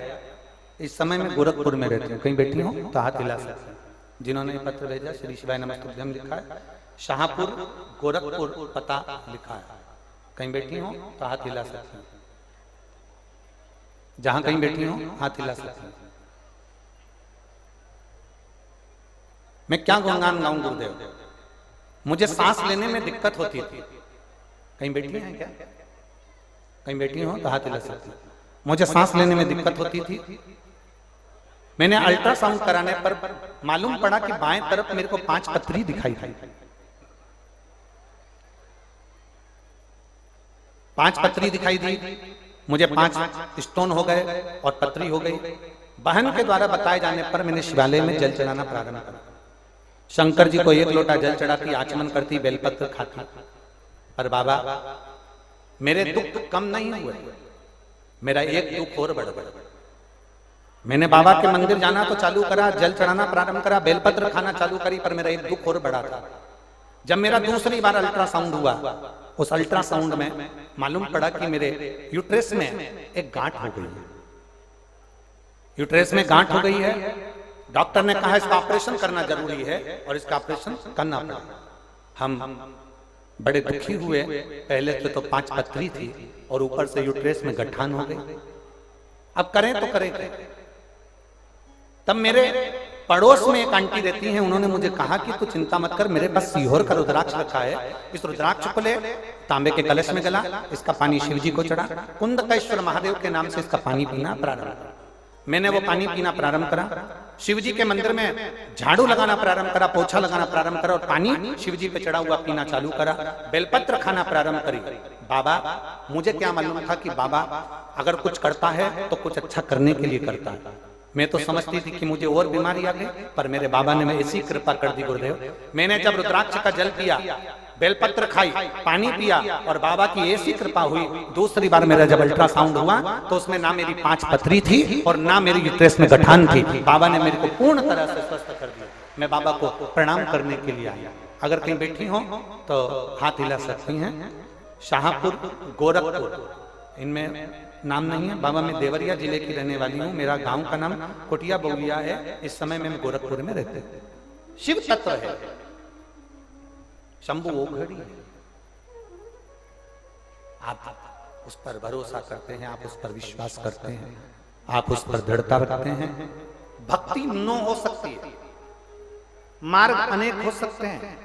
इस समय मैं गोरखपुर में रहती हूँ। कहीं बैठी हूँ तो हाथ हिला सकते हैं। जिन्होंने पत्र भेजा श्री शिवाय नमस्तुभ्यम लिखा है, शाहपुर गोरखपुर पता लिखा है। कहीं बैठी हूँ तो हाथ हिला सकते हैं। जहां कहीं बैठी हूँ हाथ हिला सकते हैं। मैं क्या गुणगान गाऊं गुरुदेव, मुझे सांस लेने में दिक्कत होती थी। कहीं बैठी हैं क्या? कहीं बैठी हो तो हाथ हिला सकती। मुझे सांस लेने में दिक्कत होती थी। मैंने अल्ट्रासाउंड कराने पर मालूम पड़ा कि बाएं तरफ मेरे को 5 पथरी दिखाई थी। 5 पथरी दिखाई दी, मुझे 5 स्टोन हो गए और पथरी हो गई। बहन के द्वारा बताए जाने पर मैंने शिवालय में जल चढ़ाना प्रारंभ करा। शंकर जी को 1 लोटा जल चढ़ाती, आचमन करती, बेलपत्र खाती। पर बाबा मेरे दुख कम नहीं हुए, मेरा एक दुख और बढ़ गया। मैंने बाबा के मंदिर जाना तो चालू करा, जल चढ़ाना प्रारंभ करा, बेलपत्र खाना चालू करी, पर मेरा एक दुख और बढ़ा था। जब मेरा दूसरी बार अल्ट्रासाउंड हुआ, उस अल्ट्रासाउंड में मालूम पड़ा कि मेरे यूट्रस में एक गांठ हो गई है। यूट्रस में गांठ हो गई है। डॉक्टर ने कहा इसका ऑपरेशन करना जरूरी है और इसका ऑपरेशन करना पड़ा। हम बड़े दुखी हुए। पहले तो 5 पथरी थी और ऊपर से यूट्रस में गठान हो गई। अब करें तो करें। तब मेरे पड़ोस में एक आंटी रहती हैं, उन्होंने मुझे कहा कि तू चिंता मत कर, मेरे पास सीहोर का रुद्राक्ष रखा है, इस रुद्राक्ष को ले, तांबे के कलश में गला, इसका पानी शिव जी को चढ़ा, कुंदकेश्वर महादेव के नाम से इसका पानी पीना प्रारंभ करा। मैंने वो पानी पीना प्रारंभ करा, शिव जी के मंदिर में झाड़ू लगाना प्रारंभ करा, पोछा लगाना प्रारंभ करा और पानी शिव जी पे चढ़ा हुआ पीना चालू करा, बेलपत्र खाना प्रारंभ करी। बाबा, मुझे क्या मालूम था कि बाबा अगर कुछ करता है तो कुछ अच्छा करने के लिए करता है। मैं तो समझती थी कि मुझे और बीमारी आ गई, पर मेरे बाबा ने ऐसी कृपा कर दी गुरुदेव। मैंने जब रुद्राक्ष का जल पिया, बेलपत्र खाई, पानी पिया और बाबा की ऐसी कृपा हुई, दूसरी बार मेरा जब अल्ट्रासाउंड हुआ तो उसमें ना मेरी 5 पथरी थी और ना मेरी यूट्रस में गठान थी। बाबा ने मेरे को पूर्ण तरह से स्वस्थ कर दिया। मैं बाबा को प्रणाम करने के लिए आया। अगर कहीं बैठी हो तो हाथ हिला सकती हैं। शाहपुर, गोरखपुर, इनमें नाम नहीं है। बाबा, मैं देवरिया जिले की रहने वाली हूँ, मेरा गांव का नाम कोटिया बउलिया है। इस समय मैं गोरखपुर में रहते हैं। शिव तत्व है, शंभु ओघड़ी है। आप उस पर भरोसा करते हैं, आप उस पर विश्वास करते हैं, आप उस पर दृढ़ता रखते हैं। भक्ति नो हो सकती है, मार्ग अनेक हो सकते हैं,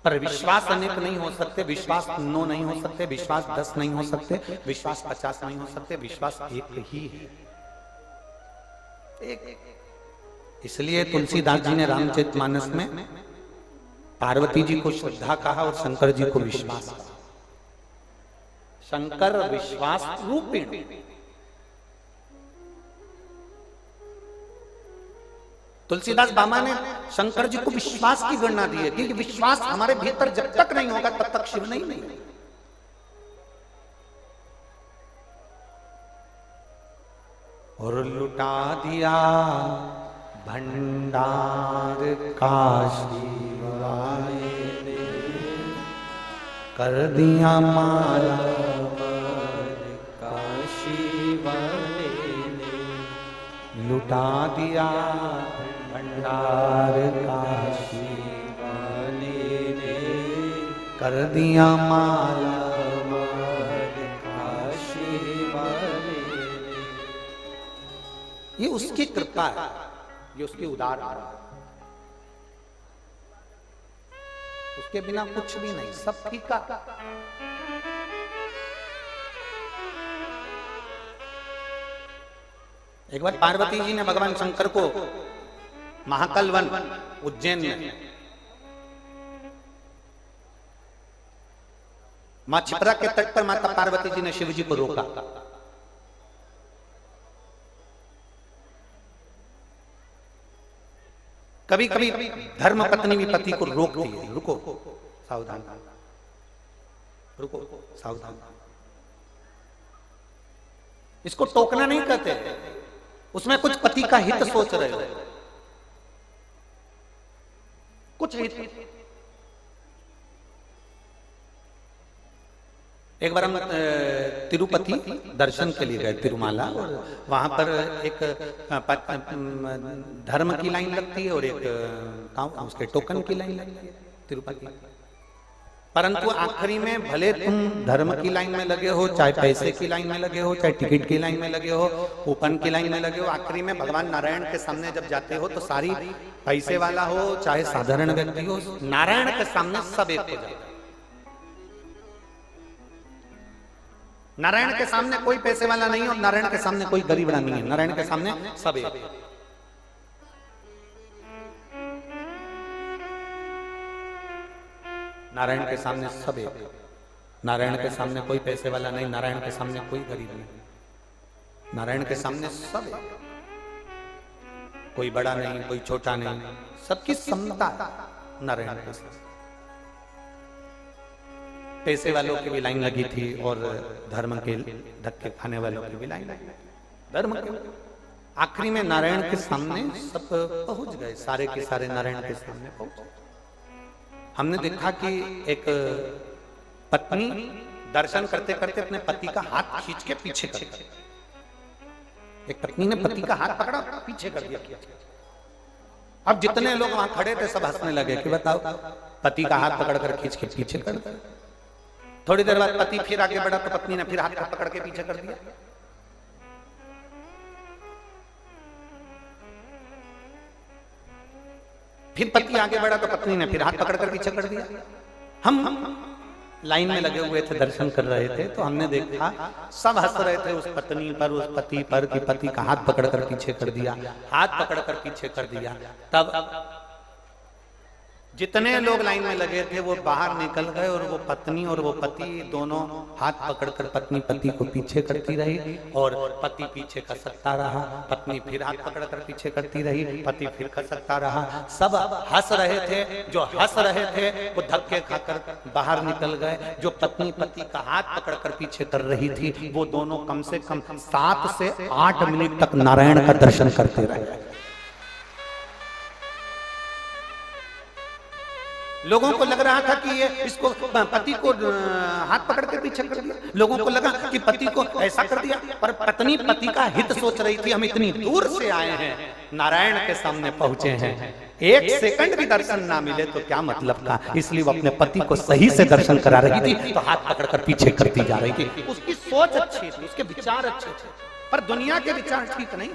पर विश्वास अनेक नहीं हो सकते। विश्वास 9 नहीं हो सकते, विश्वास 10 नहीं हो सकते, विश्वास 50 नहीं हो सकते, विश्वास एक ही है, एक। इसलिए तुलसीदास जी ने रामचरितमानस में पार्वती जी को श्रद्धा कहा और शंकर जी को विश्वास कहा। शंकर विश्वास रूपिण। तुलसीदास बाबा ने शंकर जी को विश्वास की गणना दी है, क्योंकि विश्वास हमारे भीतर जब तक नहीं होगा तब तक शिव नहीं। और लुटा दिया भंडार काशी वाले ने, कर दिया माला काशी वाले ने, लुटा दिया भंडार काशी वाले ने, कर दिया माला काशी वाले ने। ये उसकी कृपा है, ये उसकी उदार है। उसके बिना कुछ भी नहीं, सब फीका। एक बार पार्वती जी ने भगवान शंकर को महाकाल वन उज्जैन में मां छिपरा के तट पर माता पार्वती जी ने शिव जी को रोका। कभी कभी धर्म पत्नी भी पति को रोकती है, रुको सावधान, रुको सावधान। इसको टोकना नहीं कहते, उसमें कुछ पति का हित सोच रहे हो, कुछ हित। एक बार हम तिरुपति दर्शन के लिए गए, तिरुमाला, और वहां पर एक धर्म की लाइन लगती है और एक उसके टोकन की लाइन लगती है तिरुपति। परंतु आखिरी में भले तुम धर्म की लाइन में लगे हो, चाहे पैसे की लाइन में लगे हो, चाहे टिकट की लाइन में लगे हो, कूपन की लाइन में लगे हो, आखिरी में भगवान नारायण के सामने जब जाते हो तो सारी, पैसे वाला हो चाहे साधारण व्यक्ति हो, नारायण के सामने सब एक हो जाता है। नारायण के सामने कोई पैसे वाला नहीं और नारायण के सामने कोई गरीब नहीं है, नारायण के सामने सब एक। नारायण के सामने सब एक। नारायण के सामने कोई पैसे वाला नहीं, नारायण के सामने कोई गरीब नहीं, नारायण के सामने सब एक। कोई बड़ा नहीं, कोई छोटा नहीं, सबकी समता नारायण के सामने। पैसे वालों की भी लाइन लगी थी और धर्म के धक्के खाने वालों की भी लाइन लगी, धर्म के। आखिरी में नारायण के सामने सब पहुंच गए, सारे के सारे नारायण के सामने पहुंच गए। हमने देखा कि एक पत्नी दर्शन करते करते अपने पति का हाथ खींच के पीछे कर दिया। एक पत्नी ने पति का हाथ पकड़ा, पीछे कर दिया। अब जितने लोग वहां खड़े थे सब हंसने लगे कि बताओ, पति का हाथ पकड़कर खींच के पीछे कर दिया। थोड़ी देर बाद पति फिर आगे बढ़ा तो पत्नी ने फिर हाथ पकड़ के पीछे कर दिया। फिर पति आगे बढ़ा तो पत्नी ने फिर हाथ पकड़कर पीछे कर दिया। हम लाइन में लगे हुए थे, दर्शन कर रहे थे, तो हमने देखा सब हंस रहे थे उस पत्नी पर, उस पति पर कि पति का हाथ पकड़कर पीछे कर दिया, हाथ पकड़कर पीछे कर दिया। तब जितने लोग लाइन में लगे थे वो बाहर निकल गए और वो पत्नी और वो पति दोनों हाथ पकड़कर पत्नी पति को पीछे करती रही और पति पीछे खसकता रहा, पत्नी फिर हाथ पकड़कर पीछे करती रही, पति फिर खसकता रहा। सब हंस रहे थे, जो हंस रहे थे वो धक्के खाकर बाहर निकल गए। जो पत्नी पति का हाथ पकड़कर पीछे कर रही थी वो दोनों कम से कम 7 से 8 मिनट तक नारायण का दर्शन करते रहे। लोगों को लग रहा था कि ये इसको पति को हाथ पकड़ के पीछे कर दिया, लोगों को लगा कि पति को ऐसा कर दिया, पर पत्नी पति का हित सोच रही थी। हम इतनी दूर से आए हैं, नारायण के सामने पहुंचे हैं, 1 सेकंड भी दर्शन ना मिले तो क्या मतलब का। इसलिए वो अपने पति को सही से दर्शन करा रही थी, तो हाथ पकड़कर पीछे करती जा रही थी। उसकी सोच अच्छी थी, उसके विचार अच्छे थे, पर दुनिया के विचार ठीक नहीं।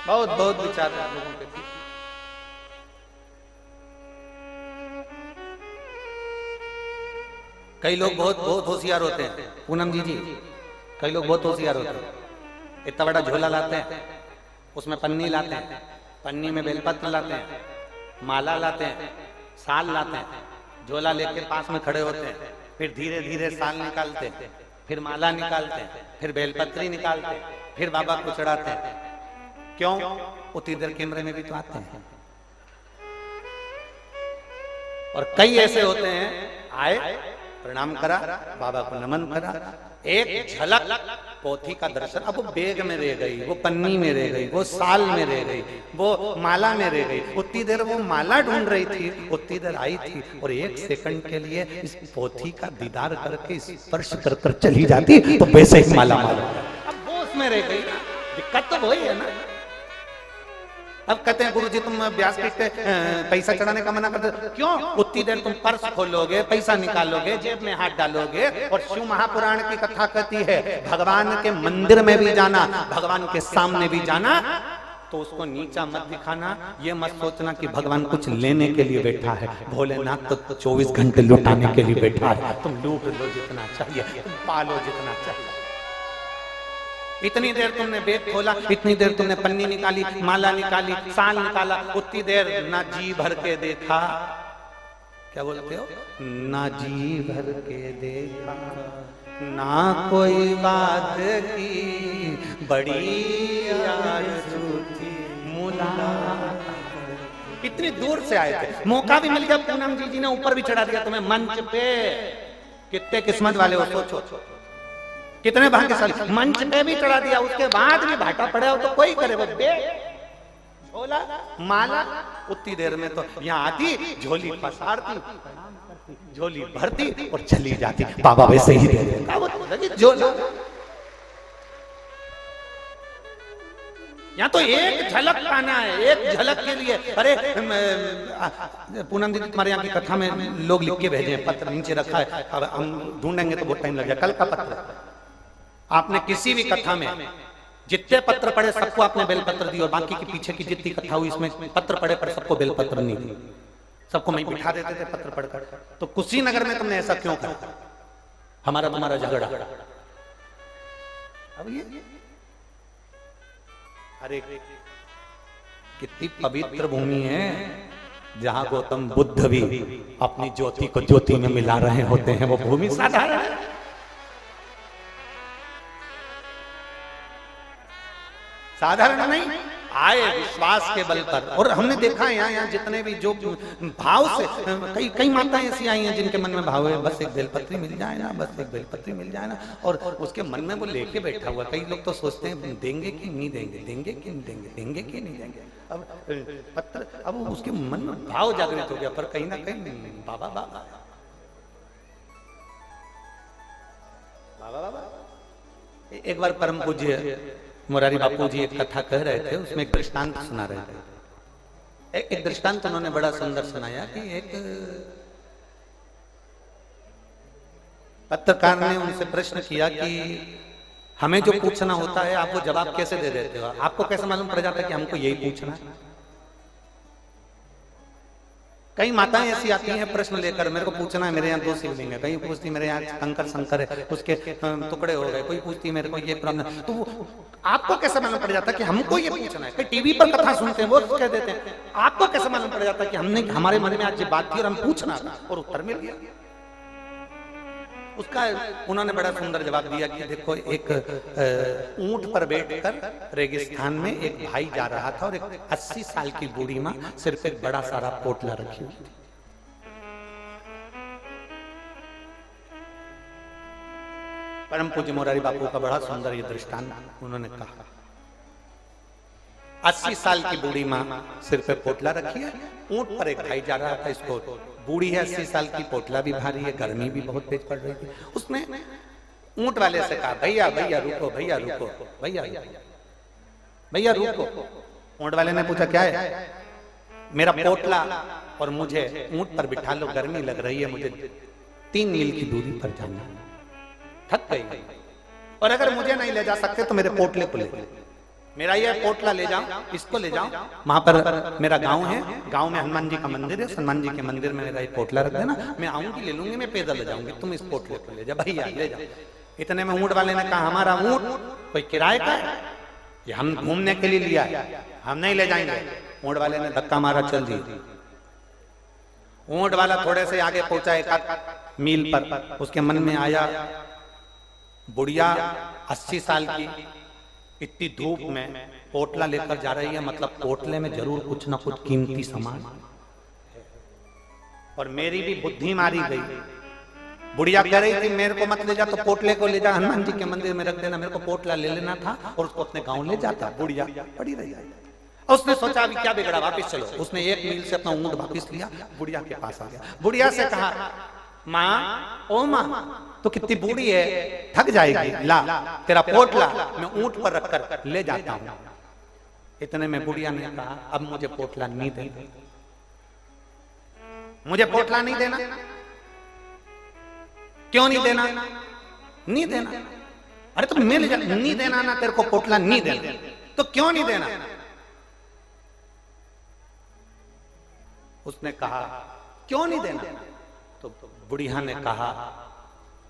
बहुत बहुत विचार लोगों के बीच। कई लोग बहुत बहुत होशियार होते हैं, पूनम जी, कई लोग बहुत होशियार होते हैं। इतना बड़ा झोला लाते हैं, उसमें पन्नी लाते हैं, पन्नी में बेलपत्र लाते हैं, माला लाते हैं, साल लाते हैं, झोला लेके पास में खड़े होते हैं, फिर धीरे धीरे साल निकालते हैं, फिर माला निकालते हैं, फिर बेलपत्री निकालते हैं, फिर बाबा को चढ़ाते हैं। क्यों? उतनी देर कैमरे में भी तो आते हैं। और कई ऐसे होते हैं, आए प्रणाम करा, बाबा को नमन करा, एक झलक पोथी का दर्शन। अब वो बैग में रह गई, वो पन्नी में रह गई, वो साल में रह गई, वो माला में रह गई। उतनी देर वो माला ढूंढ रही थी, उतनी देर आई थी और 1 सेकंड के लिए इस पोथी का दीदार करके स्पर्श कर कर चली जाती तो वैसे ही माला माला। अब वो उसमें रह गई, दिक्कत तो वही है ना। अब कहते हैं गुरुजी तुम व्यासपीठ पे पैसा चढ़ाने का मना करते, क्यों? उतनी देर तुम पर्स खोलोगे, पैसा निकालोगे, जेब में हाथ डालोगे। और शिव महापुराण की कथा कहती है भगवान के मंदिर में भी जाना, भगवान के सामने भी जाना, तो उसको नीचा मत दिखाना। ये मत सोचना कि भगवान कुछ लेने के लिए बैठा है, भोलेनाथ तो 24 घंटे लुटाने के लिए बैठा है। तुम लूट लो जितना चाहिए, तुम पालो जितना चाहिए। इतनी देर तुमने बेग खोला, इतनी देर तुमने पन्नी निकाली, माला निकाली, साल निकाला, उतनी देर ना जी भर के देखा। क्या बोलते हो? ना जी भर के देखा, ना कोई बात की, बड़ी आरज़ू थी मुलाकात। इतनी दूर से आए थे, मौका भी मिल गया। पूनम जी ने ऊपर भी चढ़ा दिया तुम्हें मंच पे। कितने किस्मत वाले हो, सोचो कितने भाग्यशाली। मंच पे भी चढ़ा दिया, उसके बाद भी भाटा पड़े हो तो कोई करे। वो झोला माला, उतनी देर में तो यहाँ आती, झोली पसारती, झोली भरती और चली जाती। बाबा वैसे ही दे देता झोला। यहाँ तो एक झलक पाना है, एक झलक के लिए। अरे पूनम दीदी तुम्हारे यहाँ की कथा में लोग लिख के भेजे हैं, पत्र नीचे रखा है, अब हम ढूंढेंगे तो बहुत टाइम लग जाए। कल का पत्र आपने किसी भी कथा में जितने पत्र पढ़े सबको आपने बेलपत्र दी, और बाकी की पीछे की जितनी कथा हुई इसमें पत्र पढ़े पर सबको बेलपत्र नहीं दी, सबको मैं बिठा देते थे पत्र पढ़कर। तो कुशीनगर में तुमने ऐसा क्यों करा? हमारा तुम्हारा झगड़ा। अब ये अरे कितनी पवित्र भूमि है जहां गौतम बुद्ध भी अपनी ज्योति को ज्योति में मिला रहे होते हैं। वो भूमि साधारण है। साधारण नहीं, आए विश्वास के बल पर। और हमने देखा है यहाँ जितने भी जो भाव से, कई माताएं ऐसी आई हैं जिनके मन में भाव है बस एक बेलपत्री मिल जाए ना, बस एक बेलपत्री मिल जाए ना, और उसके मन में वो लेके बैठा हुआ। कई लोग तो सोचते हैं देंगे कि नहीं देंगे, देंगे कि नहीं देंगे, देंगे कि नहीं देंगे। अब पत्र, अब उसके मन में भाव जागृत हो गया, पर कहीं ना कहीं बाबा बाबा बाबा बाबा। एक बार परम पूज्य मुरारी बापू जी एक कथा कह रहे थे, उसमें एक दृष्टांत सुना रहे थे। एक दृष्टांत उन्होंने बड़ा सुंदर सुनाया कि एक पत्रकार ने उनसे प्रश्न किया कि हमें जो पूछना होता है आप वो जवाब कैसे दे देते हो, आपको कैसे मालूम पड़ जाता है कि हमको यही पूछना है। कई माताएं ऐसी आती हैं प्रश्न लेकर, मेरे को पूछना है, मेरे यहाँ 2 शिवलिंग है, कहीं पूछती मेरे यहाँ कंकर शंकर है, उसके टुकड़े हो गए, कोई पूछती मेरे को ये प्रॉब्लम, तो आपको कैसे मालूम पड़ जाता है कि हमको ये पूछना है। कई टीवी पर कथा सुनते हैं वो कह देते हैं, आपको कैसे मालूम पड़ जाता है कि हमने हमारे मन में आज ये बात थी और हम पूछना था और उत्तर मिल गया। उसका उन्होंने बड़ा सुंदर जवाब दिया कि देखो, एक ऊंट पर बैठकर रेगिस्तान में एक भाई जा रहा था और एक 80 साल की बूढ़ी माँ सिर पे एक बड़ा सारा पोटला रखी हुई थी। परम पूज्य मोरारी बापू का बड़ा सुंदर ये दृष्टांत उन्होंने कहा। 80 साल की बूढ़ी माँ सिर पे पोटला रखी है, ऊंट पर एक भाई जा रहा था, इसको बूढ़ी है 80 साल की, पोटला भी भारी है, गर्मी भी बहुत तेज पड़ रही थी। उसने ऊंट वाले से कहा, भैया भैया रुको, भैया रुको, भैया भैया रुको। ऊंट वाले ने पूछा क्या है? मेरा पोटला और मुझे ऊंट पर बिठा लो, गर्मी लग रही है, मुझे 3 मील की दूरी पर जाना, थक गई, और अगर मुझे नहीं ले जा सकते तो मेरे पोटले को ले, मेरा ये पोटला ले जाओ, इसको ले जाओ, वहां पर मेरा गांव है, गांव में हनुमान जी का मंदिर है, हनुमान जी के मंदिर में मेरा ये पोटला रख देना, मैं आऊंगी ले लूंगी, मैं पैदल ले जाऊंगी, तुम इस पोटले को ले जाओ, भैया ले जाओ। इतने में ऊंट वाले ने कहा, हमारा ऊंट कोई किराए का है, ये हम घूमने के लिए लिया है, हम नहीं ले जाएंगे। ऊंट वाले ने धक्का मारा, चल दी। ऊंट वाला थोड़े से आगे पहुंचा 1 मील पर, उसके मन में आया, बुढ़िया 80 साल की इतनी धूप में पोटला लेकर जा रही है, मतलब पोटले में जरूर कुछ ना कुछ कीमती सामान, और मेरी भी बुद्धि मारी गई। बुढ़िया कह रही थी मेरे को मत ले जा, तो पोटले को ले जा, हनुमान जी के मंदिर में रख देना, मेरे को पोटला ले लेना था और उसको अपने गांव ले जाता। बुढ़िया पड़ी रही। उसने सोचा अभी क्या बिगड़ा, वापिस चलो। उसने 1 मील से अपना ऊंट वापिस लिया, बुढ़िया के पास आ गया। बुढ़िया से कहा, माँ ओ माँ तो कितनी बूढ़ी है, थक जाएगी, ला तेरा पोटला मैं ऊंट पर रखकर ले जाता हूं। इतने में बुढ़िया ने कहा, अब मुझे पोटला नहीं देना, मुझे पोटला नहीं देना। क्यों नहीं देना? नहीं देना। अरे तो मैं ले जा, नहीं देना ना, तेरे को पोटला नहीं देना, तो क्यों नहीं देना? उसने कहा क्यों नहीं देना? तो बुढ़िया ने कहा,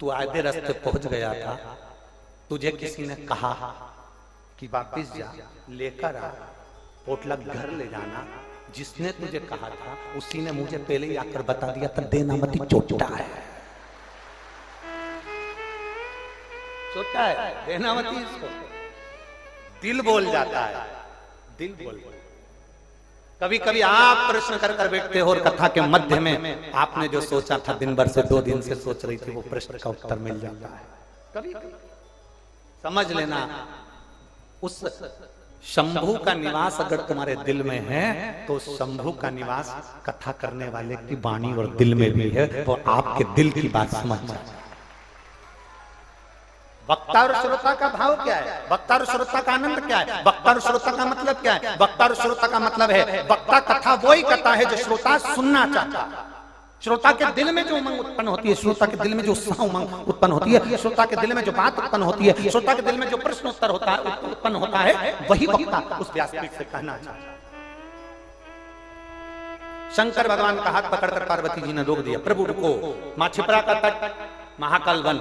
तू आधे रास्ते पहुंच गया था, तुझे किसी ने कहा कि वापिस जा, लेकर आ, पोटला घर ले जाना। जिसने तुझे कहा था उसी ने मुझे पहले ही आकर बता दिया था, देना मत, चोटा है, चोटा है, देना मत इसको। दिल बोल जाता है, दिल बोल। कभी कभी आप प्रश्न कर कर बैठते हो और कथा के मध्य में आपने जो सोचा था दिन भर से 2 दिन से सोच रही थी, वो प्रश्न का उत्तर मिल जाता है। कभी समझ लेना, उस शंभू का निवास अगर तुम्हारे दिल में है तो शंभू का निवास कथा करने वाले की वाणी और दिल में भी है, तो आपके दिल की बात समझ जाए। वक्ता और श्रोता का भाव क्या है? वक्ता और श्रोता का आनंद क्या है? वक्ता और श्रोता का मतलब क्या है? वक्ता और श्रोता का मतलब है, वक्ता कथा वही करता है जो श्रोता सुनना चाहता है। श्रोता के दिल में जो उमंग उत्पन्न होती है, श्रोता के दिल में जो उत्साह उमंग उत्पन्न होती है, श्रोता के दिल में जो बात उत्पन्न होती है, श्रोता के दिल में जो प्रश्न उत्तर होता है, उत्पन्न होता है, वही वक्ता उस व्यासपीठ से कहना चाहता है। शंकर भगवान का हाथ पकड़कर पार्वती जी ने रोक दिया, प्रभु रुको, मां छिपरा का तट, महाकाल वन,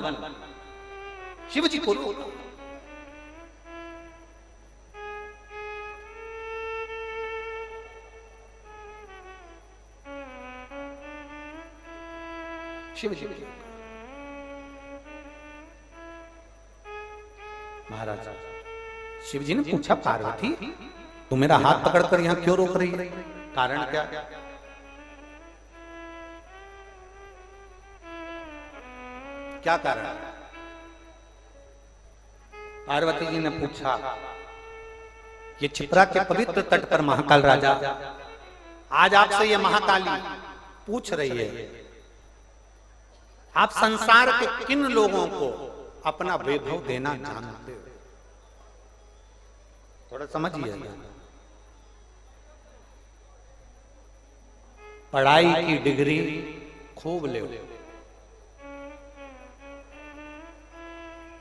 शिव जी को शिव जी महाराज शिव जी ने पूछा, पार्वती तू मेरा हाथ पकड़कर यहां क्यों रोक रही है? कारण क्या? क्या कारण? पार्वती जी ने पूछा, ये छिपरा के पवित्र तट पर महाकाल राजा आज आपसे ये महाकाली पूछ रही है, आप संसार के किन लोगों को अपना वैभव देना जानते हो? थोड़ा समझिए। पढ़ाई की डिग्री खूब ले,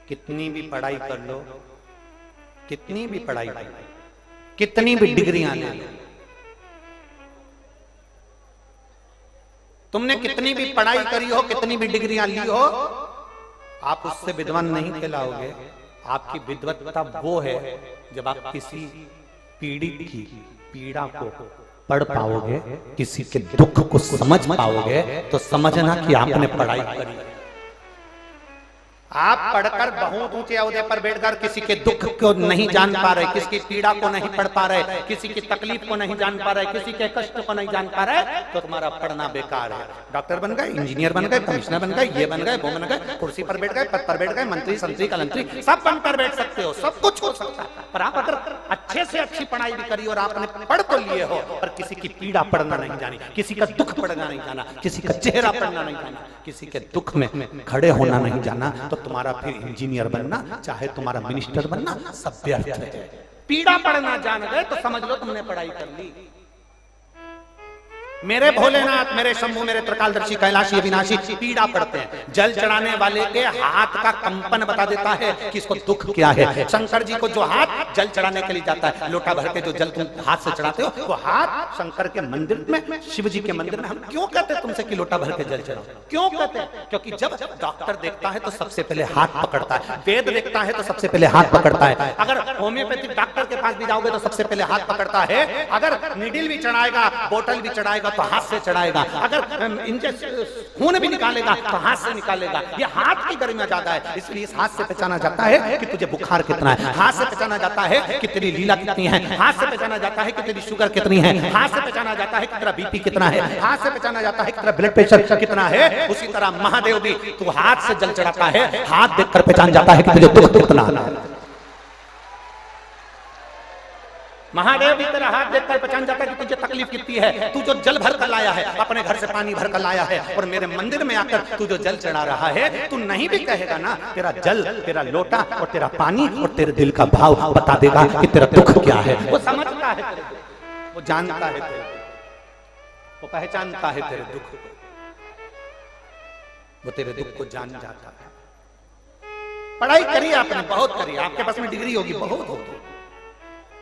कितनी भी पढ़ाई कर लो, कितनी भी पढ़ाई कर लो, कितनी भी डिग्रियां ले लो, तुमने कितनी भी पढ़ाई करी हो, कितनी भी डिग्रियां ली हो, आप उससे विद्वान नहीं कहलाओगे। आपकी विद्वत्ता वो है जब आप किसी पीड़ित की पीड़ा को पढ़ पाओगे, किसी के दुख को समझ पाओगे, तो समझना कि आपने पढ़ाई करी। आप पढ़कर बहुत ऊंचे ओहदे पर बैठकर किसी के दुख को नहीं जान पा रहे, किसी की पीड़ा को नहीं पढ़ पा रहे, किसी की तकलीफ को नहीं जान पा रहे, किसी के कष्ट को नहीं जान पा रहे, तो तुम्हारा पढ़ना बेकार है। डॉक्टर बन गए, इंजीनियर बन गए, कमिश्नर बन गए, ये बन गए, वो बन गए, कुर्सी पर बैठ गए, पद पर बैठ गए, मंत्री संतरी कलंत्री सब बनकर बैठ सकते हो, सब कुछ हो सकता है, पर आप अगर अच्छे से अच्छी पढ़ाई भी करी और आपने पढ़ तो लिए हो, पर किसी की पीड़ा पढ़ना नहीं जानी, किसी का दुख पढ़ना नहीं जाना, किसी का चेहरा पढ़ना नहीं जाना, किसी के दुख में खड़े होना नहीं जाना, तो तुम्हारा फिर इंजीनियर बनना चाहे तुम्हारा मिनिस्टर बनना सब व्यर्थ है। पीड़ा पढ़ना जान गए तो समझ लो तुमने पढ़ाई कर ली। मेरे भोलेनाथ, मेरे शंभू, मेरे त्रिकालदर्शी, कैलाशी, अविनाशी पीड़ा पड़ते हैं। जल चढ़ाने वाले के हाथ का कंपन बता देता है कि इसको दुख क्या है। शंकर जी को जो हाथ जल चढ़ाने के लिए जाता है, लोटा भर के जो जल तुम हाथ से चढ़ाते हो, वो हाथ शंकर के मंदिर में, शिव जी के मंदिर में हम क्यों कहते हैं तुमसे कि लोटा भर के जल चढ़ाओ? क्यों कहते हैं? क्योंकि जब डॉक्टर देखता है तो सबसे पहले हाथ पकड़ता है, वेद देखता है तो सबसे पहले हाथ पकड़ता है। अगर होम्योपैथिक डॉक्टर के पास भी जाओगे तो सबसे पहले हाथ पकड़ता है। अगर नीडल भी चढ़ाएगा, बोतल भी चढ़ाएगा तो हाथ से चढ़ाएगा। अगर खून भी निकालेगा तो हाथ से निकालेगा। ये हाथ की गरिमा ज्यादा है, इसलिए इस हाथ से पहचाना जाता है कि तुझे बुखार कितना है, हाथ से पहचाना जाता है कि तेरी लीला कितनी है, हाथ से पहचाना जाता है कि तेरी शुगर कितनी है, हाथ से पहचाना जाता है कि तेरा बीपी कितना है, हाथ से पहचाना जाता है कि तेरा ब्लड प्रेशर कितना है। उसी तरह महादेव भी तू हाथ से जल चढ़ाता है, हाथ देखकर पहचान जाता है कि तुझे दुख कितना है। महादेव भी तेरा हाथ देखकर पहचान जाता है कि तुझे तकलीफ कितनी है। तू जो जल भर कर लाया है, अपने घर से पानी भर कर लाया है, और मेरे मंदिर में आकर तू जो जल चढ़ा रहा है, तू नहीं भी कहेगा ना, तेरा जल, तेरा लोटा और तेरा पानी और तेरे दिल का भाव बता देगा कि तेरा दुख क्या है। वो समझता है, वो जानता है, वो पहचानता है तेरे दुख को, वो तेरे दुख को जान जाता है। पढ़ाई करी आपने, बहुत करी, आपके पास में डिग्री होगी, बहुत होगी,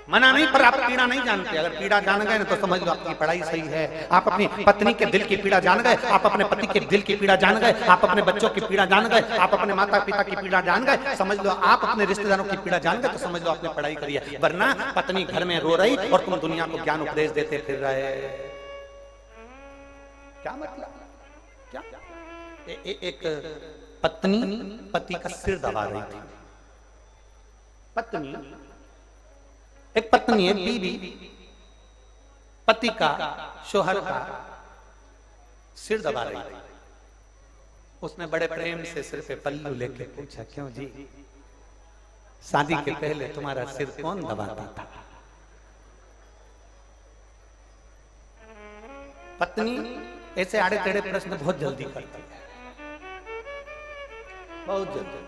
मना नहीं, पर आप पीड़ा नहीं जानते। अगर पीड़ा जान गए ना तो समझ लो आपकी पढ़ाई सही है। आप अपनी पत्नी के दिल की पीड़ा जान गए, आप अपने पति के दिल की पीड़ा जान गए, आप अपने बच्चों की पीड़ा जान गए, आप अपने माता पिता की पीड़ा जान गए, समझ लो आप अपने रिश्तेदारों की पीड़ा जान गए, तो समझ लो आपने पढ़ाई करी है। वरना पत्नी घर में रो रही और तुम दुनिया को ज्ञान उपदेश देते फिर रहे, क्या मतलब? क्या एक पत्नी पति का सिर दबा रही थी। पत्नी, एक पत्नी है, बीवी पति का, शोहर का सिर दबा रही थी। उसने बड़े प्रेम से सिर पे पल्लू लेके पूछा, क्यों जी, शादी के पहले तुम्हारा सिर कौन दबाता था? पत्नी ऐसे आड़े टेढ़े प्रश्न बहुत जल्दी करती है, बहुत जल्दी।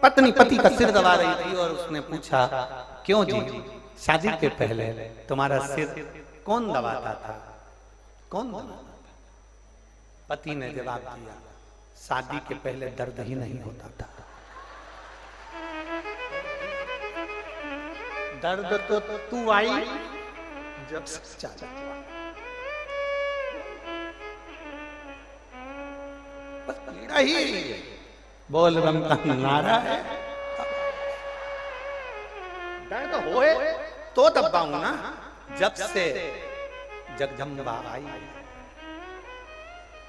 पत्नी पति का सिर दबा रही थी और उसने पूछा, क्यों जी, शादी के पहले तुम्हारा सिर कौन दबाता था, कौन दबाता था? पति ने जवाब दिया, शादी के पहले दर्द ही नहीं होता था। दर्द तो तू आई जब सच्चा, बस पीड़ा ही बोल बम का नारा है। दर्द होए तो दबाऊं ना, जब से जगदम्बा आई,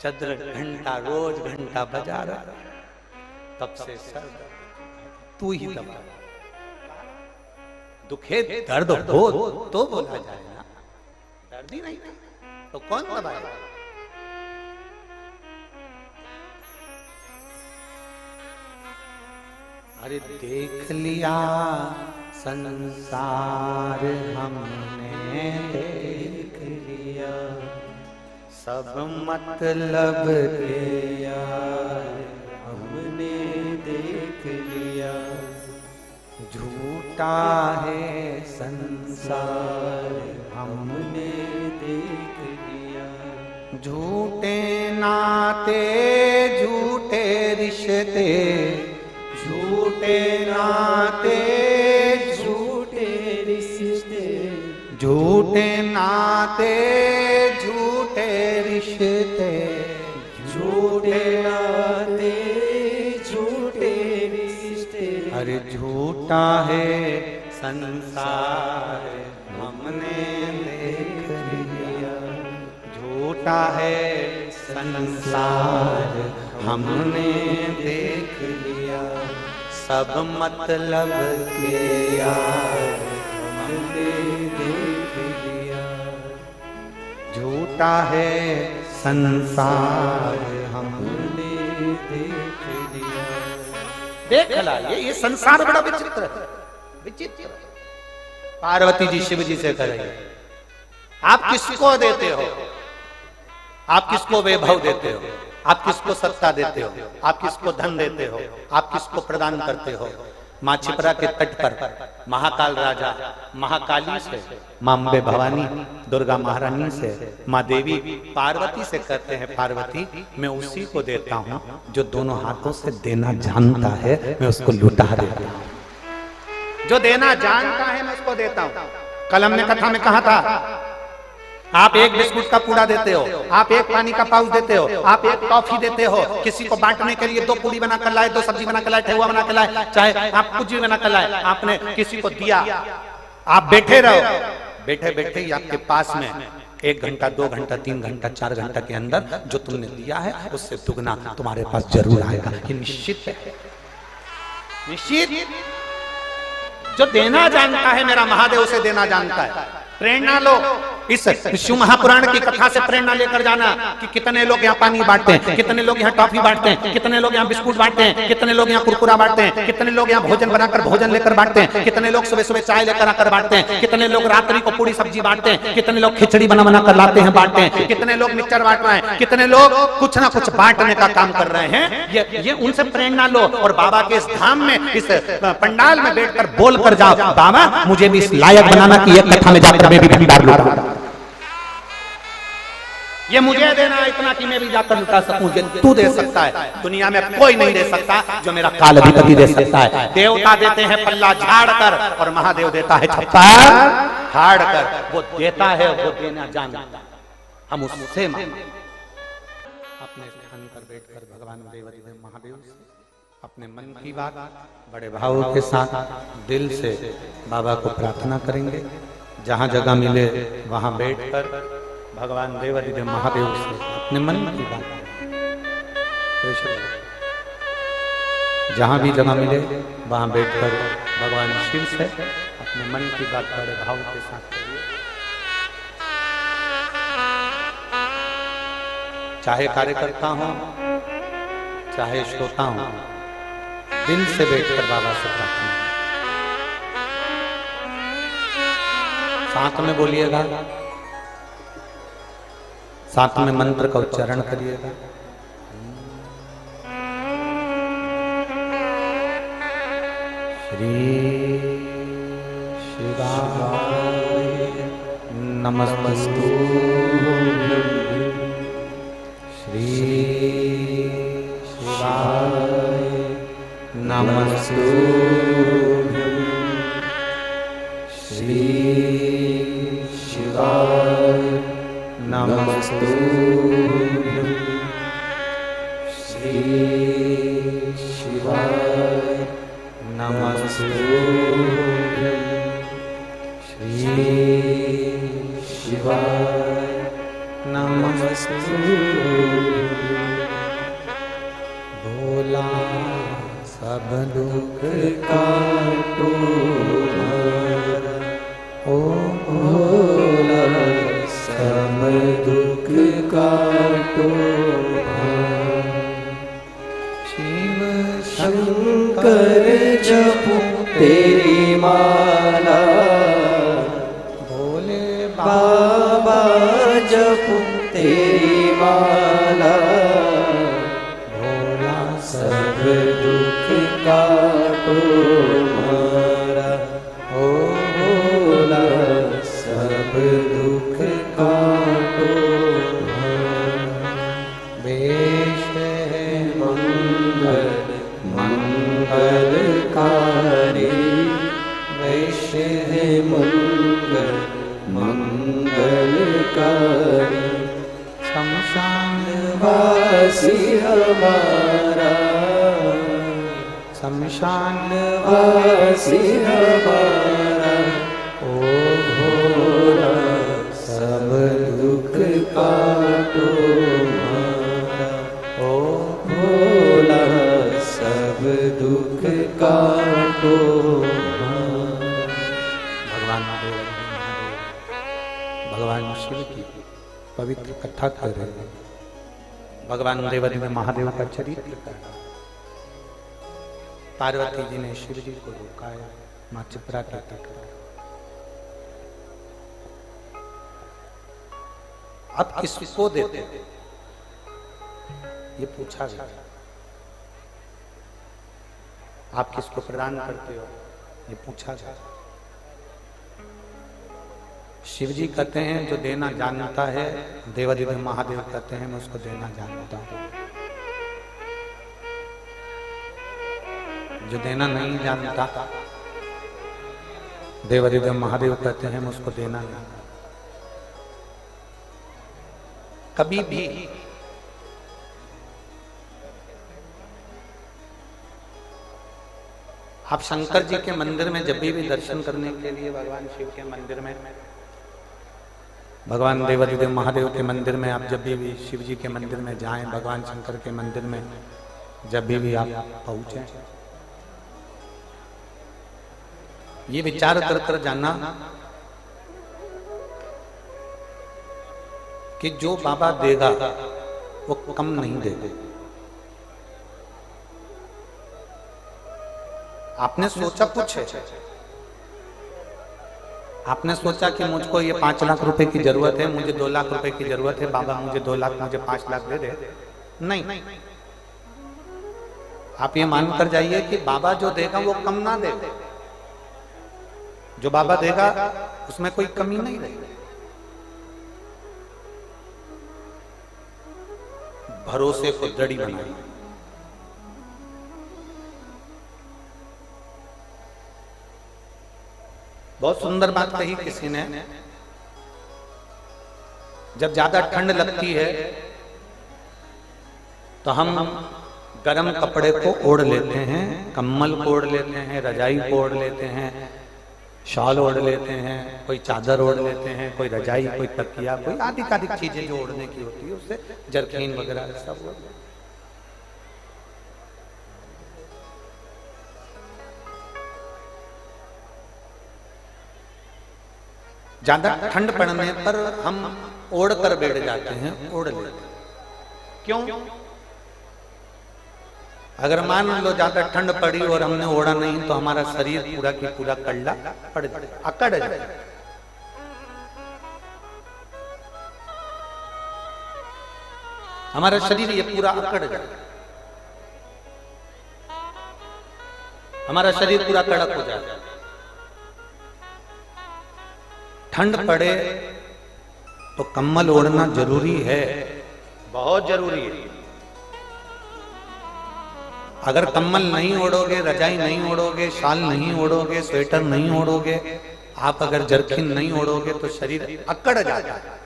चंद्र घंटा रोज घंटा बजा रहा, तब से सर तू ही दबा। दुखे दर्द हो तो बोला जाए ना, दर्द ही नहीं तो कौन दबाएगा? अरे देख लिया संसार हमने, देख लिया सब मतलब के यार हमने देख लिया। झूठा है संसार हमने देख लिया। झूठे नाते झूठे रिश्ते, झूठे नाते झूठे रिश्ते, झूठे नाते झूठे रिश्ते, झूठे नाते झूठे रिश्ते। अरे झूठा है संसार हमने देख लिया, झूठा है संसार हमने देख लिया, सब मतलब के यार हमने देख लिया, झूठा है संसार हमने देख लिया। देख ला, ये संसार बड़ा विचित्र है, विचित्र। पार्वती जी शिव जी से करेंगे, आप किसको देते हो? आप किसको वैभव देते हो? आप किसको सत्ता देते हो? आप किसको धन देते हो? आप किसको प्रदान करते हो? माँ छिपरा के तट पर महाकाल राजा महाकाली से, माँ अम्बे भवानी दुर्गा महारानी से, माँ देवी पार्वती से कहते हैं, पार्वती मैं उसी को देता हूँ जो दोनों हाथों से देना जानता है, मैं उसको लुटा देता हूँ। जो देना जानता है मैं उसको देता हूँ। कल हमने कथा में कहा था, आप एक बिस्कुट का पूड़ा देते हो, आप एक पानी का पाउच देते हो, आप एक टॉफी देते हो, किसी को बांटने के लिए 2 पूड़ी बना कर लाए, 2 सब्जी बना कर लाए, ठेहुआ बना कर लाए, चाहे आप कुछ भी बना कर लाए, आपने किसी को दिया, आप बैठे रहो, बैठे बैठे ही आपके पास में 1 घंटा 2 घंटा 3 घंटा 4 घंटा के अंदर जो तुमने दिया है उससे दुगना तुम्हारे पास जरूर आएगा। ये निश्चित है, निश्चित। जो देना जानता है मेरा महादेव उसे देना जानता है। प्रेरणा लो, इस शिव महापुराण की कथा से प्रेरणा लेकर जाना कि कितने लोग यहाँ पानी बांटते हैं, कितने लोग यहाँ टॉफी बांटते हैं, कितने लोग यहाँ बिस्कुट बांटते हैं, कितने लोग यहाँ कुरकुरा बांटते हैं, कितने लोग यहाँ भोजन बनाकर भोजन लेकर बांटते हैं, कितने लोग सुबह सुबह चाय लेकर आकर बांटते हैं, कितने लोग रात्रि को पूरी सब्जी बांटते हैं, कितने लोग खिचड़ी बना बना कर लाते हैं बांटते हैं, कितने लोग मिक्सचर बांट रहे हैं, कितने लोग कुछ ना कुछ बांटने का काम कर रहे हैं। ये उनसे प्रेरणा लो और बाबा के इस धाम में, इस पंडाल में बैठकर बोल कर जाओ, बाबा मुझे भी इस लायक बनाना कि एक कथा में जाकर मैं भी भंडार लूटा, ये मुझे देना इतना कि मैं भी जाकर लुटा सकूं। ये तू दे सकता है, दुनिया में कोई नहीं दे सकता जो मेरा कालाधिपति दे सकता है। देवता देते हैं पल्ला झाड़ कर और महादेव देता है छप्पर फाड़ कर। वो देता है, वो देना जानता, हम उससे मांगते। अपने स्थान पर बैठकर भगवान देव महादेव से अपने मन की बात बड़े भाव के साथ दिल से बाबा को प्रार्थना करेंगे। जहाँ जगह मिले वहां बैठकर भगवान देवाधिदेव महादेव से अपने मन की बात, जहां भी जगह मिले वहां बैठकर भगवान शिव से अपने मन की बात बड़े भाव के साथ करिए। चाहे कार्यकर्ता हो चाहे श्रोता हो, दिल से बैठकर बाबा से प्रार्थना, साथ में बोलिएगा, साथ में मंत्र का उच्चारण करिएगा। श्री शिवाय नमस्तु, श्री शिवाय नमस्तु, श्री शिवाय नमस्तु, श्री शिवाय नमस्तु, श्री शिवाय नमस्तु। भोला सब दुख काटो ओ भोला सब दुख काटो, शिव शंकर जपो तेरी माला, भोले बाबा जपो तेरी माला, भोला सब दुख काटो हमारा, ओ भोला सब दुख काटो हमारा। वेश है मंगल मंगल का मंगलकारी शमशान वासी हमारा, शमशान वासी हमारा, ओ भोला सब दुख काटो हमारा, ओ भोला सब दुख काटो हमारा। भगवान महादेव भगवान शिव की पवित्र कथा कर रहे हैं। भगवान देवदेव में महादेव का चरित्र कर रहा है। पार्वती जी ने शिव जी को रोकाया मां चित्रा के तट पर। अब किसको देते ये पूछा गया। आप किसको प्रदान करते हो ये पूछा गया। शिव जी कहते हैं जो देना जानता है, देवादिदेव महादेव कहते हैं मैं उसको देना जानता हूं। जो देना नहीं जानता, देवादिदेव महादेव कहते हैं मैं उसको देना नहीं। कभी भी आप शंकर जी के मंदिर में जब भी दर्शन करने के लिए भगवान शिव के मंदिर में, भगवान देवादिदेव महादेव के मंदिर में आप जब भी शिव जी के मंदिर में जाएं, भगवान शंकर के मंदिर में जब भी आप पहुंचे, ये विचार कर कर जाना कि जो बाबा देगा वो कम नहीं देगा। आपने सोचा कुछ है, आपने सोचा कि मुझको ये 5 लाख रुपए की जरूरत है, मुझे 2 लाख रुपए की जरूरत है, बाबा मुझे 2 लाख, मुझे 5 लाख दे दे। नहीं, आप ये मानकर जाइए कि बाबा जो देगा वो कम ना दे। जो बाबा देगा उसमें कोई कमी नहीं रहेगी। भरोसे को दृढ़ बनाइए। बहुत सुंदर बात कही किसी ने, जब ज्यादा ठंड लगती है तो हम गर्म कपड़े को ओढ़ लेते हैं, कम्बल को ओढ़ लेते हैं, रजाई को ओढ़ लेते हैं, शॉल ओढ़ लेते हैं, कोई चादर ओढ़ लेते हैं, कोई रजाई, कोई तकिया, कोई आदि आदि चीजें जो ओढ़ने की होती है उससे जरकीन वगैरह सब ज्यादा ठंड पड़ने पर हम ओढ़ कर बैठ जाते हैं, ओढ़ लेते हैं। क्यों? अगर मान लो ज्यादा ठंड पड़ी और हमने ओढ़ा नहीं तो हमारा शरीर पूरा की पूरा कल्ला पड़ जाए, अकड़ जाए। हमारा शरीर ये पूरा अकड़ जाए, हमारा शरीर पूरा कड़क हो जाए। ठंड पड़े तो कम्बल ओढ़ना जरूरी है, बहुत जरूरी है। अगर कम्बल नहीं ओढ़ोगे, रजाई नहीं ओढ़ोगे, शाल नहीं ओढ़ोगे, स्वेटर नहीं ओढ़ोगे, आप अगर जरकिन नहीं ओढ़ोगे तो शरीर अकड़ जाता है।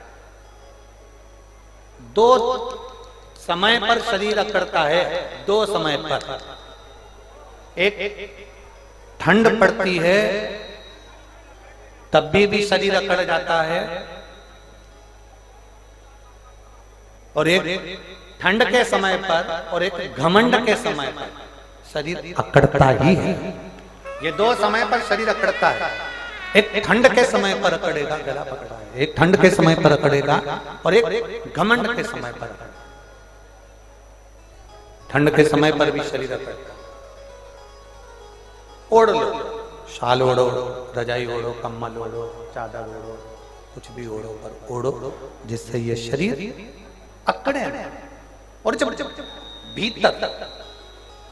2 समय पर शरीर अकड़ता है, 2 समय पर। एक ठंड पड़ती है तब भी शरीर अकड़ जाता है, और एक ठंड के समय पर और एक घमंड के समय पर शरीर अकड़ता ही है। ये 2 समय पर शरीर अकड़ता है। एक ठंड के समय पर अकड़ेगा, गला पकड़ा है, एक ठंड के समय पर अकड़ेगा और एक घमंड के समय पर। ठंड के समय पर भी शरीर अकड़ता है। ओढ़ लो, शाल ओढ़ो, रजाई ओढ़ो, कम्बल ओढ़ो, चादर ओढ़ो, कुछ भी ओढ़ो, पर ओढ़ो जिससे ये शरीर अकड़े। और जब भीतर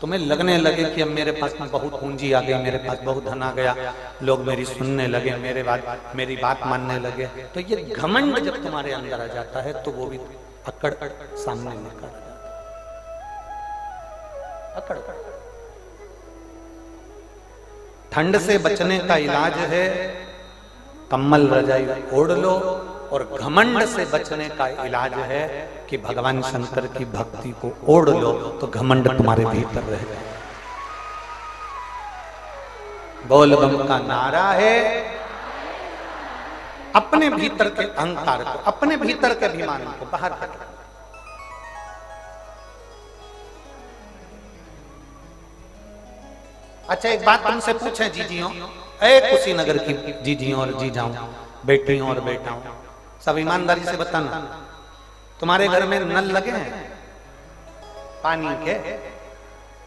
तुम्हें लगने लगे कि अब मेरे पास में बहुत पूंजी आ गई, मेरे पास बहुत धन आ गया, लोग मेरी सुनने लगे, मेरी बात मानने लगे, तो ये घमंड जब तुम्हारे अंदर आ जाता है तो वो भी अकड़ सामने निकल आता है। अकड़। ठंड से बचने का इलाज है कम्बल रजाई ओढ़ लो, और घमंड से बचने का इलाज है कि भगवान शंकर की भक्ति को ओढ़ लो, तो घमंड तुम्हारे भीतर रह जाए। बोल बम का नारा है, अपने भीतर के अहंकार को, अपने भीतर के अभिमान को बाहर कर। अच्छा एक बात तुमसे पूछे जीजियों, कुशीनगर की जीजियों और जीजाओं, बेटियों और बेटाओं, सब ईमानदारी से बताना, तुम्हारे घर में नल लगे हैं पानी के?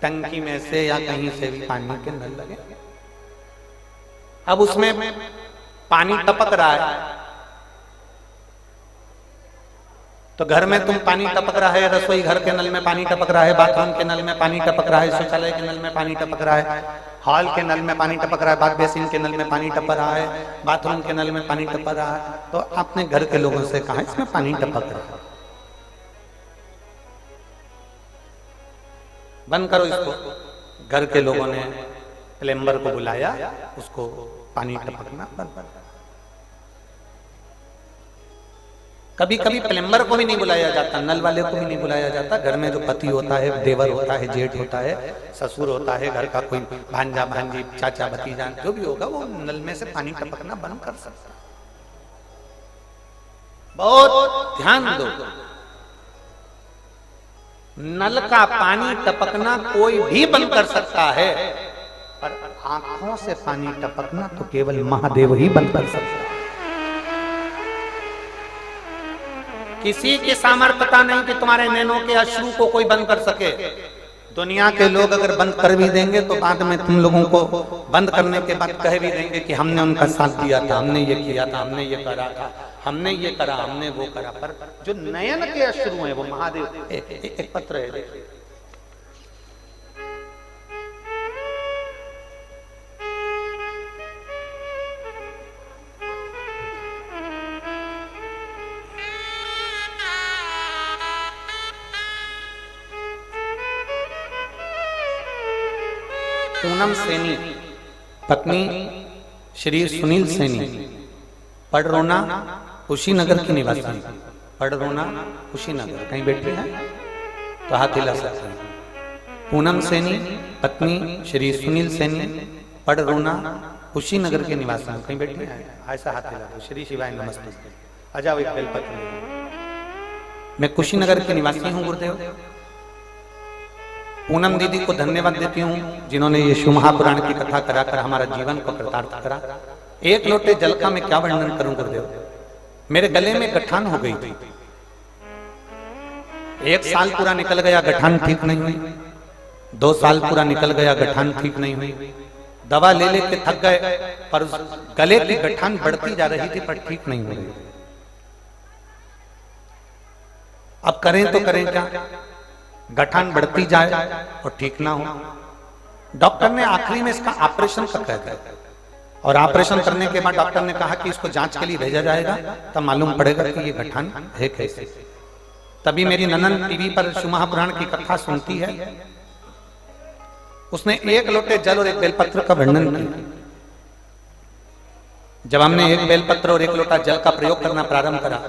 टंकी में से या कहीं से भी पानी के नल लगे? अब उसमें पानी टपक रहा है, तो घर में तुम पानी टपक रहा है, रसोई घर के नल में पानी टपक रहा है, बाथरूम के नल में पानी टपक रहा है, शौचालय के नल में पानी टपक रहा है, हॉल के नल में पानी टपक रहा है, बाथ बेसिन के नल में पानी टपक रहा है, बाथरूम के नल में पानी टपक रहा है, तो आपने घर के लोगों से कहा इसमें पानी टपक रहा है, बंद करो इसको। घर के लोगों ने प्लम्बर को बुलाया, उसको पानी टपकना बंद कर। कभी कभी प्लम्बर को भी नहीं बुलाया जाता, नल वाले को भी नहीं बुलाया जाता। घर में जो पति होता है, देवर होता है, जेठ होता है, ससुर होता है, घर का कोई भांजा भांजी चाचा भतीजा जो भी होगा, वो नल में से पानी टपकना बंद कर सकता। बहुत ध्यान दो, नल का पानी टपकना कोई भी बंद कर सकता है, पर आंखों से पानी टपकना तो केवल महादेव ही बंद कर सकता है। किसी की सामर्थ्यता नहीं कि तुम्हारे नैनों के अश्रु को कोई बंद कर सके। दुनिया के लोग अगर बंद कर भी देंगे तो बाद में तुम लोगों को बंद करने के बाद कह भी देंगे कि हमने उनका साथ दिया था, हमने ये किया था, हमने ये करा था, हमने ये करा, हमने वो करा। पर जो नयन के अश्रु हैं वो महादेव। एक पत्र है, देखिए, पूनम सैनी, पत्नी श्री सुनील सैनी, पड़रोना कुशीनगर की निवासी। पड़रोना कुशीनगर, कहीं बैठे हैं तो हाथ हिला सकते हैं। पूनम सैनी, पत्नी श्री सुनील सैनी, पड़रोना कुशीनगर के निवासी। कहीं बैठे हैं, ऐसा हाथ हिला दो। श्री शिवाय नमस्ते। आ जाओ, एक बेलपत्र। मैं कुशीनगर के निवासी हूँ गुरुदेव। पूनम दीदी को धन्यवाद देती हूँ जिन्होंने ये शिव महापुराण की कथा कराकर हमारा जीवन को कृतार्थ करा। एक लोटे जल का मैं क्या वर्णन करूं गुरुदेव। मेरे गले में गठान हो गई थी, 1 साल पूरा निकल गया, गठान ठीक नहीं हुई। 2 साल पूरा निकल गया, गठान ठीक नहीं हुई। दवा ले लेके थक गए, पर गले की गठान बढ़ती जा रही थी, पर ठीक नहीं हो रही। अब करें तो करें क्या, गठान बढ़ती जाए और ठीक ना हो। डॉक्टर ने आखिरी में इसका ऑपरेशन का कह दिया, और ऑपरेशन करने के बाद डॉक्टर ने कहा कि इसको जांच के लिए भेजा जाएगा, तब मालूम पड़ेगा कि ये गठान है कैसे। तभी मेरी ननन टीवी पर शिव महापुराण की कथा सुनती है, उसने 1 लोटे जल और 1 बेलपत्र का वर्णन किया। जब हमने 1 बेलपत्र और 1 लोटा जल का प्रयोग करना प्रारंभ करा,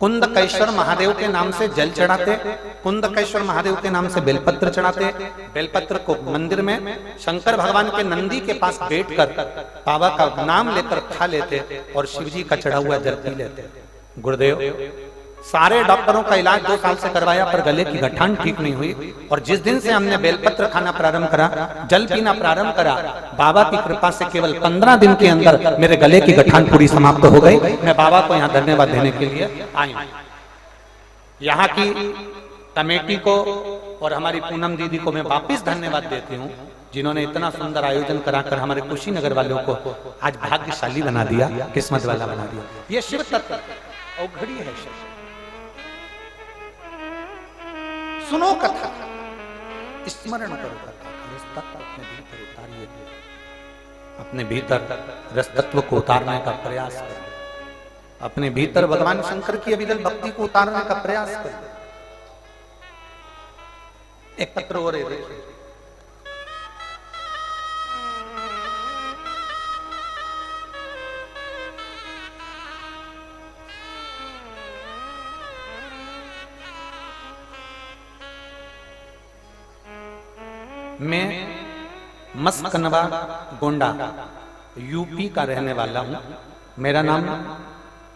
कुंदकेश्वर महादेव के नाम से जल चढ़ाते, कुंदकेश्वर महादेव के नाम से बेलपत्र चढ़ाते। बेलपत्र को मंदिर में शंकर भगवान के नंदी के पास बैठकर बाबा का नाम लेकर खा लेते और शिव जी का चढ़ा हुआ जल पी लेते। गुरुदेव, सारे डॉक्टरों का इलाज 2 साल से करवाया, पर गले की गठान ठीक नहीं हुई। और जिस दिन से हमने बेलपत्र खाना प्रारंभ करा, जल पीना प्रारंभ करा, बाबा की कृपा से केवल 15 दिन के अंदर मेरे गले की गठान पूरी समाप्त हो गई। मैं बाबा को यहाँ धन्यवाद देने के लिए आई हूँ। यहाँ की कमेटी को और हमारी पूनम दीदी को मैं वापिस धन्यवाद देती हूँ, जिन्होंने इतना सुंदर आयोजन कराकर हमारे कुशीनगर वालों को आज भाग्यशाली बना दिया, किस्मत वाला बना दिया। ये शिव तत्व औघड़ी है। सुनो कथा, स्मरण करो कथा, रस तत्व अपने भीतर उतारिए। अपने भीतर रस तत्व को उतारने का प्रयास करो। अपने भीतर भगवान शंकर की अविरल भक्ति को उतारने का प्रयास करो। एक पत्र और है, मैं मस्कनवा गोंडा यूपी का रहने वाला हूँ। मेरा नाम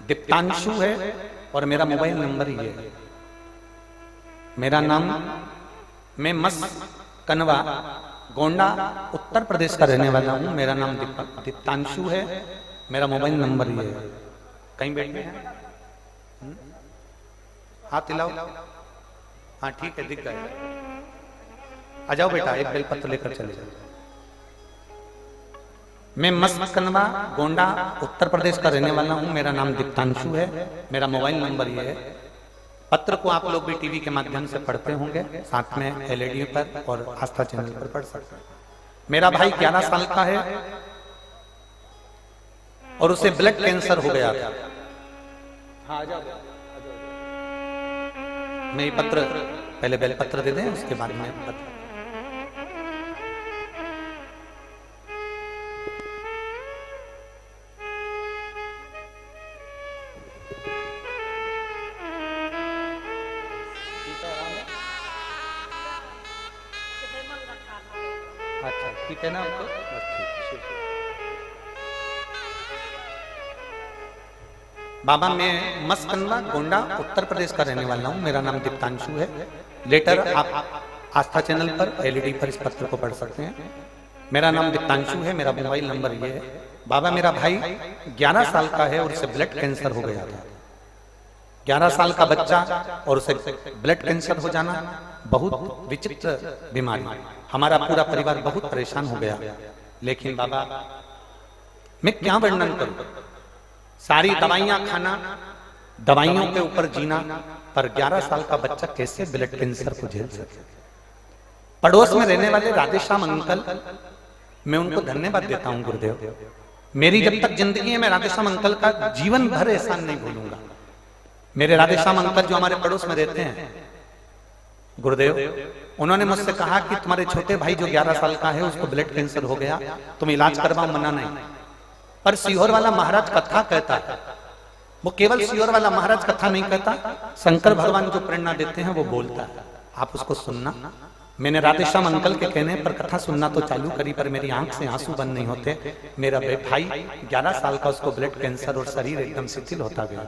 दीप्तांशु है और मेरा मोबाइल नंबर ये है। मेरा नाम, मैं मस्कनवा गोंडा उत्तर प्रदेश का रहने वाला हूँ। मेरा नाम दीप्तांशु है, मेरा मोबाइल नंबर ये है। कहीं बैठे हैं? हाथ हिलाओ। हाँ ठीक है, दिख गए। आ जाओ बेटा, एक बेलपत्र लेकर चले जाओ। मैं मस्कनवा गोंडा उत्तर प्रदेश का रहने वाला हूँ। मेरा नाम दीप्तांशु है, मेरा मोबाइल नंबर ये है। पत्र को आप लोग भी टीवी के माध्यम से पढ़ते होंगे, साथ में एलईडी पर और आस्था चैनल पर पढ़ सकते हैं। मेरा भाई 11 साल का है और उसे ब्लड कैंसर हो गया था। हाँ, आ जाओ। मैं ये पत्र पहले बेल पत्र दे दें, उसके बाद में पत्र। अच्छा ठीक है ना आपको? बस ठीक है। बाबा, मैं मस्कनवा गोंडा उत्तर प्रदेश का रहने वाला हूँ। मेरा नाम दीप्तांशु है। लेटर आप आस्था चैनल पर एलईडी पर इस पत्र को पढ़ सकते हैं। मेरा नाम दीप्तांशु है, मेरा मोबाइल नंबर ये है। बाबा, मेरा भाई 11 साल का है और उसे ब्लड कैंसर हो गया था। 11 साल का बच्चा और उसे ब्लड कैंसर हो जाना बहुत विचित्र बीमारी। हमारा पूरा परिवार बहुत परेशान हो गया। लेकिन बाबा, मैं क्या वर्णन करूं? सारी दवाइयां खाना, दवाइयों के ऊपर जीना, पर 11 साल का बच्चा कैसे ब्लड कैंसर को झेल सके? पड़ोस में रहने वाले राधेश्याम अंकल, मैं उनको धन्यवाद देता हूं गुरुदेव। मेरी जब तक जिंदगी है, मैं राधेश्याम अंकल का जीवन भर एहसान नहीं भूलूंगा। मेरे राधेश्याम अंकल जो हमारे पड़ोस में रहते हैं गुरुदेव, उन्होंने मुझसे कहा कि तुम्हारे छोटे भाई जो 11 साल का है उसको ब्लड कैंसर हो गया, तुम इलाज करवाओ, मना नहीं। पर सीहोर वाला महाराज कथा कहता है। वो केवल सीहोर वाला महाराज कथा नहीं कहता, शंकर भगवान जो प्रेरणा देते हैं वो बोलता है, आप उसको सुनना। मैंने राधेश्याम अंकल के कहने पर कथा सुनना तो चालू करी, पर मेरी आंख से आंसू बंद नहीं होते। मेरा भाई 11 साल का, उसको ब्लड कैंसर और शरीर एकदम शिथिल होता गया।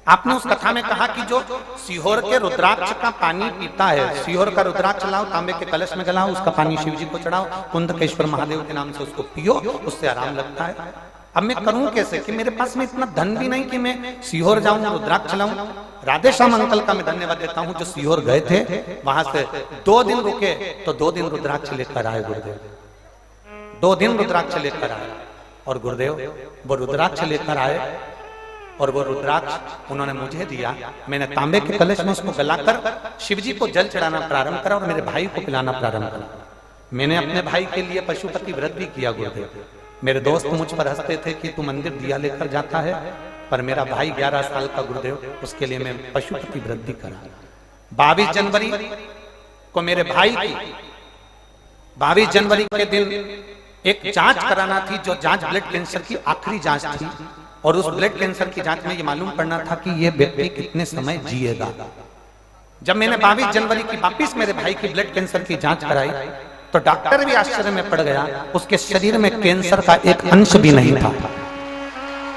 आपने उस कथा में कहा कि जो सीहोर के रुद्राक्ष का पानी पीता है, सीहोर का रुद्राक्ष लाओ, तांबे के कलश में गलाओ, उसका पानी शिव जी को चढ़ाओ, कुंदकेश्वर महादेव के नाम से उसको पियो, उससे आराम लगता है। अब मैं करूं कैसे कि मेरे पास में इतना धन भी नहीं कि मैं सीहोर जाऊं, रुद्राक्ष लाऊं। राधेश्याम अंकल का मैं धन्यवाद देता हूं जो सीहोर गए थे, वहां से 2 दिन रुके तो 2 दिन रुद्राक्ष लेकर आए गुरुदेव। 2 दिन रुद्राक्ष लेकर आए और गुरुदेव वो रुद्राक्ष लेकर आए और वो रुद्राक्ष उन्होंने मुझे दिया। मैंने तांबे के कलश में उसको गलाकर शिव जी को जल चढ़ाना प्रारंभ करा और मेरे भाई को पिलाना प्रारंभ करा। मैंने अपने भाई के लिए पशुपति व्रत भी किया गुरुदेव। मेरे दोस्त मुझ पर हंसते थे कि तू मंदिर दिया लेकर जाता है, पर मेरा भाई 11 साल का गुरुदेव, उसके लिए मैं पशुपति व्रत भी करा। 22 जनवरी को मेरे भाई की 22 जनवरी के दिन एक जांच कराना थी, जो जांच ब्लड कैंसर की आखिरी जांच थी। और उस ब्लड कैंसर की जांच में ये मालूम पड़ना था कि ये व्यक्ति कितने समय जिएगा। जब मैंने 22 जनवरी की वापिस मेरे भाई की ब्लड कैंसर की जांच कराई तो डॉक्टर भी आश्चर्य में पड़ गया, उसके शरीर में कैंसर का एक अंश भी नहीं था।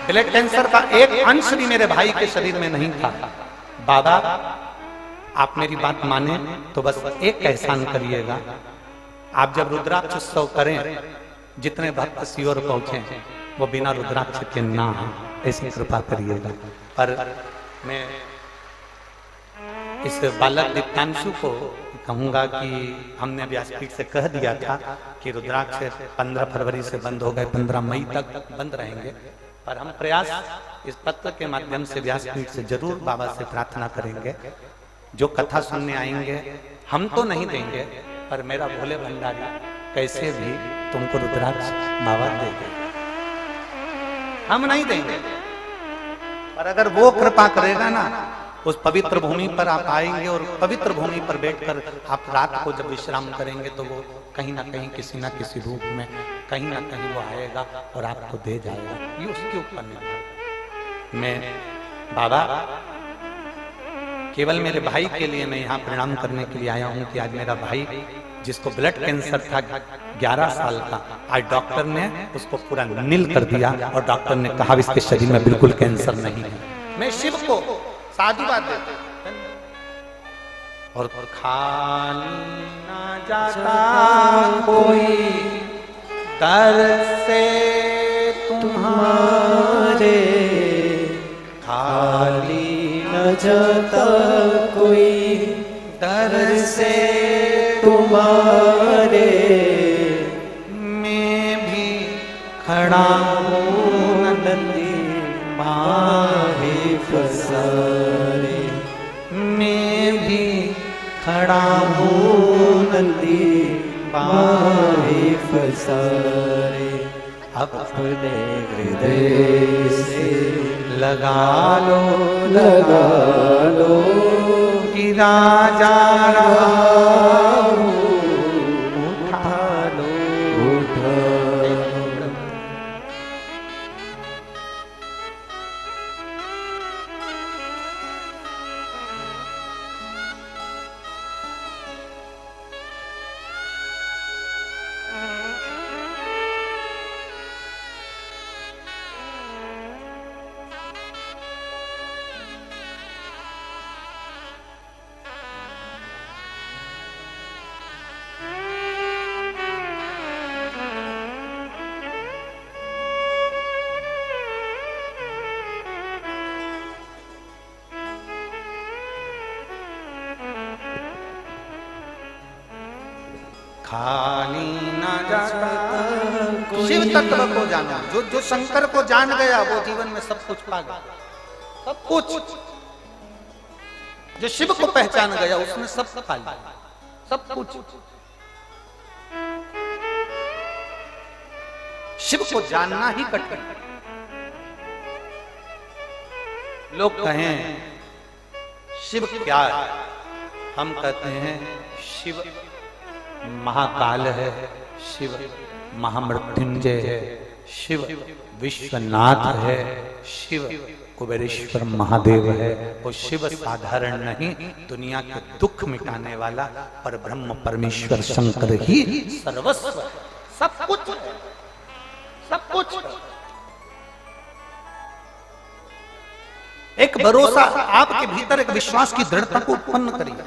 ब्लड कैंसर का एक अंश भी मेरे भाई के शरीर में नहीं था। बाबा, आप मेरी बात माने तो बस एक एहसान करिएगा, आप जब रुद्राक्ष उत्सव करें, जितने भक्त सीहोर पहुंचे वो बिना रुद्राक्ष के ना, ऐसी कृपा करिएगा। पर मैं इस बालक दीप्तांशु को कहूंगा कि हमने व्यासपीठ से कह दिया था कि रुद्राक्ष 15 फरवरी से बंद हो गए, 15 मई तक बंद रहेंगे। पर हम प्रयास इस पत्र के माध्यम से व्यासपीठ से जरूर बाबा से प्रार्थना करेंगे, जो कथा सुनने आएंगे हम तो नहीं देंगे, पर मेरा भोले भंडारी कैसे भी तुमको रुद्राक्ष बाबा देंगे, हम नहीं देंगे। पर अगर वो कृपा करेगा ना, उस पवित्र भूमि पर आप आएंगे और पवित्र भूमि पर बैठकर आप रात को जब विश्राम करेंगे तो वो कहीं ना कहीं किसी ना किसी रूप में कहीं ना कहीं वो आएगा और आपको दे जाएगा। ये उसके ऊपर निर्भर। मैं बाबा केवल मेरे भाई के लिए मैं यहाँ प्रणाम करने के लिए आया हूँ कि आज मेरा भाई जिसको ब्लड कैंसर था 11 साल का, आज डॉक्टर ने उसको पूरा नील कर दिया और डॉक्टर ने कहा इसके शरीर में बिल्कुल कैंसर नहीं है। मैं शिव को साधुवाद देता और खाली ना जाता कोई दर से तुम्हारे, खाली न जाता कोई दर से तुम्हारे, मैं भी खड़ा हूँ नदी माहे फसारे, मैं भी खड़ा हूँ नदी माहे फसारे, अपने हृदय से लगा लो लगा लो गिरा जा रहा हूँ, उठा लो उठा लो। खाली ना जाता शिव तत्व को जाना। जो शंकर को जान गया वो जीवन में सब कुछ पा गया, सब कुछ। जो शिव को पहचान गया उसने सब पा लिया, सब कुछ। शिव को जानना ही कठिन। लोग कहें शिव क्या है, हम कहते हैं शिव महाकाल है, शिव महामृत्युंजय है, शिव विश्वनाथ है, शिव कुबेरेश्वर महादेव है। वो शिव साधारण नहीं, दुनिया के दुख मिटाने वाला पर ब्रह्म परमेश्वर शंकर ही सर्वस्व, सब कुछ है, सब कुछ। एक भरोसा आपके भीतर, एक विश्वास की दृढ़ता को उत्पन्न करिए।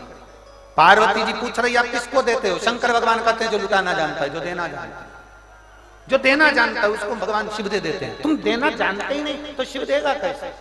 पार्वती जी पूछ रही आप किसको देते हो? शंकर भगवान कहते हैं जो लुटाना जानता है, जो देना जानता है। जो देना जानता है उसको भगवान शिव दे देते हैं। तुम देना जानते ही नहीं तो शिव देगा कैसे?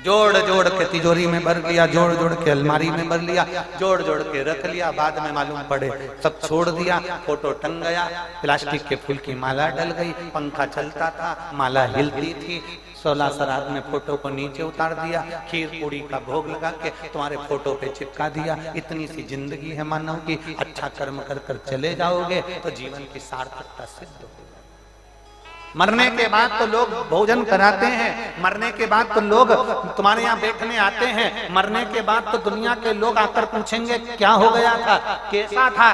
जोड़ जोड़ के तिजोरी में भर लिया, जोड़ जोड़ के अलमारी में भर लिया, जोड़ जोड़ के रख लिया, बाद में मालूम पड़े सब छोड़ दिया। फोटो टंग गया, प्लास्टिक के फूल की माला डल गई, पंखा चलता था, माला हिलती थी। 16 श्राद्ध में फोटो को नीचे उतार दिया, खीर पूड़ी का भोग लगा के तुम्हारे फोटो पे चिपका दिया। इतनी सी जिंदगी है मानव की, अच्छा कर्म कर कर चले जाओगे तो जीवन की सार्थकता सिद्ध होगी। मरने के बाद तो लोग भोजन कराते हैं, मरने के बाद तो लोग तुम्हारे यहाँ बैठने आते हैं, मरने के बाद तो दुनिया के लोग आकर पूछेंगे क्या हो गया था, कैसा था।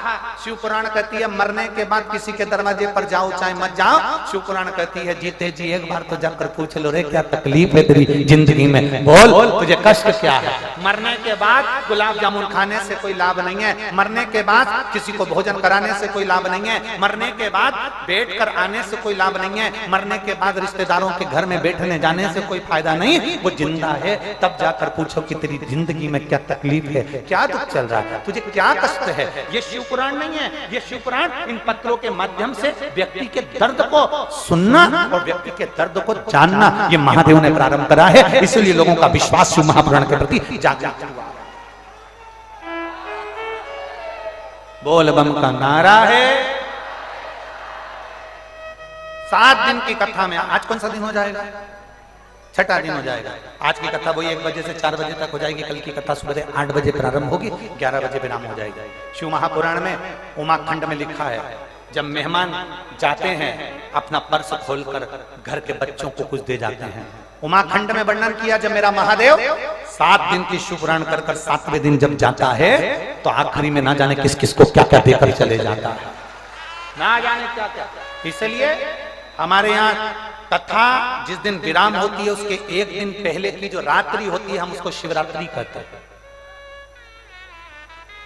शिव पुराण कहती है मरने के बाद किसी के दरवाजे पर जाओ चाहे मत जाओ, शिव पुराण कहती है जीते जी एक बार तो जाकर पूछ लो रे क्या तकलीफ है तेरी जिंदगी में, बोल तुझे कष्ट क्या है। मरने के बाद गुलाब जामुन खाने से कोई लाभ नहीं है, मरने के बाद किसी को भोजन कराने से कोई लाभ नहीं है, मरने के बाद बैठ कर आने से कोई लाभ नहीं है, मरने के बाद रिश्तेदारों के घर में बैठने जाने से कोई फायदा नहीं। वो जिंदा है तब जाकर पूछो कि तेरी जिंदगी में क्या तकलीफ है, क्या दुख चल रहा है, तुझे क्या कष्ट है। ये शिव पुराण नहीं है, ये शिव पुराण इन पत्रों के माध्यम से व्यक्ति के दर्द को सुनना और व्यक्ति के दर्द को जानना ये महादेव ने प्रारंभ करा है। इसलिए लोगों का विश्वास शिव महापुराण के प्रति जागृत हुआ। बोल बम का नारा है। 7 दिन की कथा में आज कौन सा दिन हो जाएगा? 6ठा दिन हो जाएगा। आज की कथा वही 1 बजे से 4 बजे तक हो जाएगी। कल की कथा सुबह 8 बजे प्रारंभ होगी, 11 बजे विराम हो जाएगी। शिव महापुराण में उमाखंड में लिखा है जब मेहमान जाते हैं अपना पर्स खोलकर घर के बच्चों को कुछ दे जाते हैं। उमाखंड में वर्णन किया जब मेरा महादेव 7 दिन की शिव पुराण कर 7वें दिन जब जाता है तो आखिरी में ना जाने किस किस को क्या क्या देकर चले जाता है, ना जाने क्या क्या। इसलिए हमारे यहाँ कथा जिस दिन विराम होती है उसके 1 दिन पहले की जो रात्रि होती है हम उसको शिवरात्रि कहते हैं।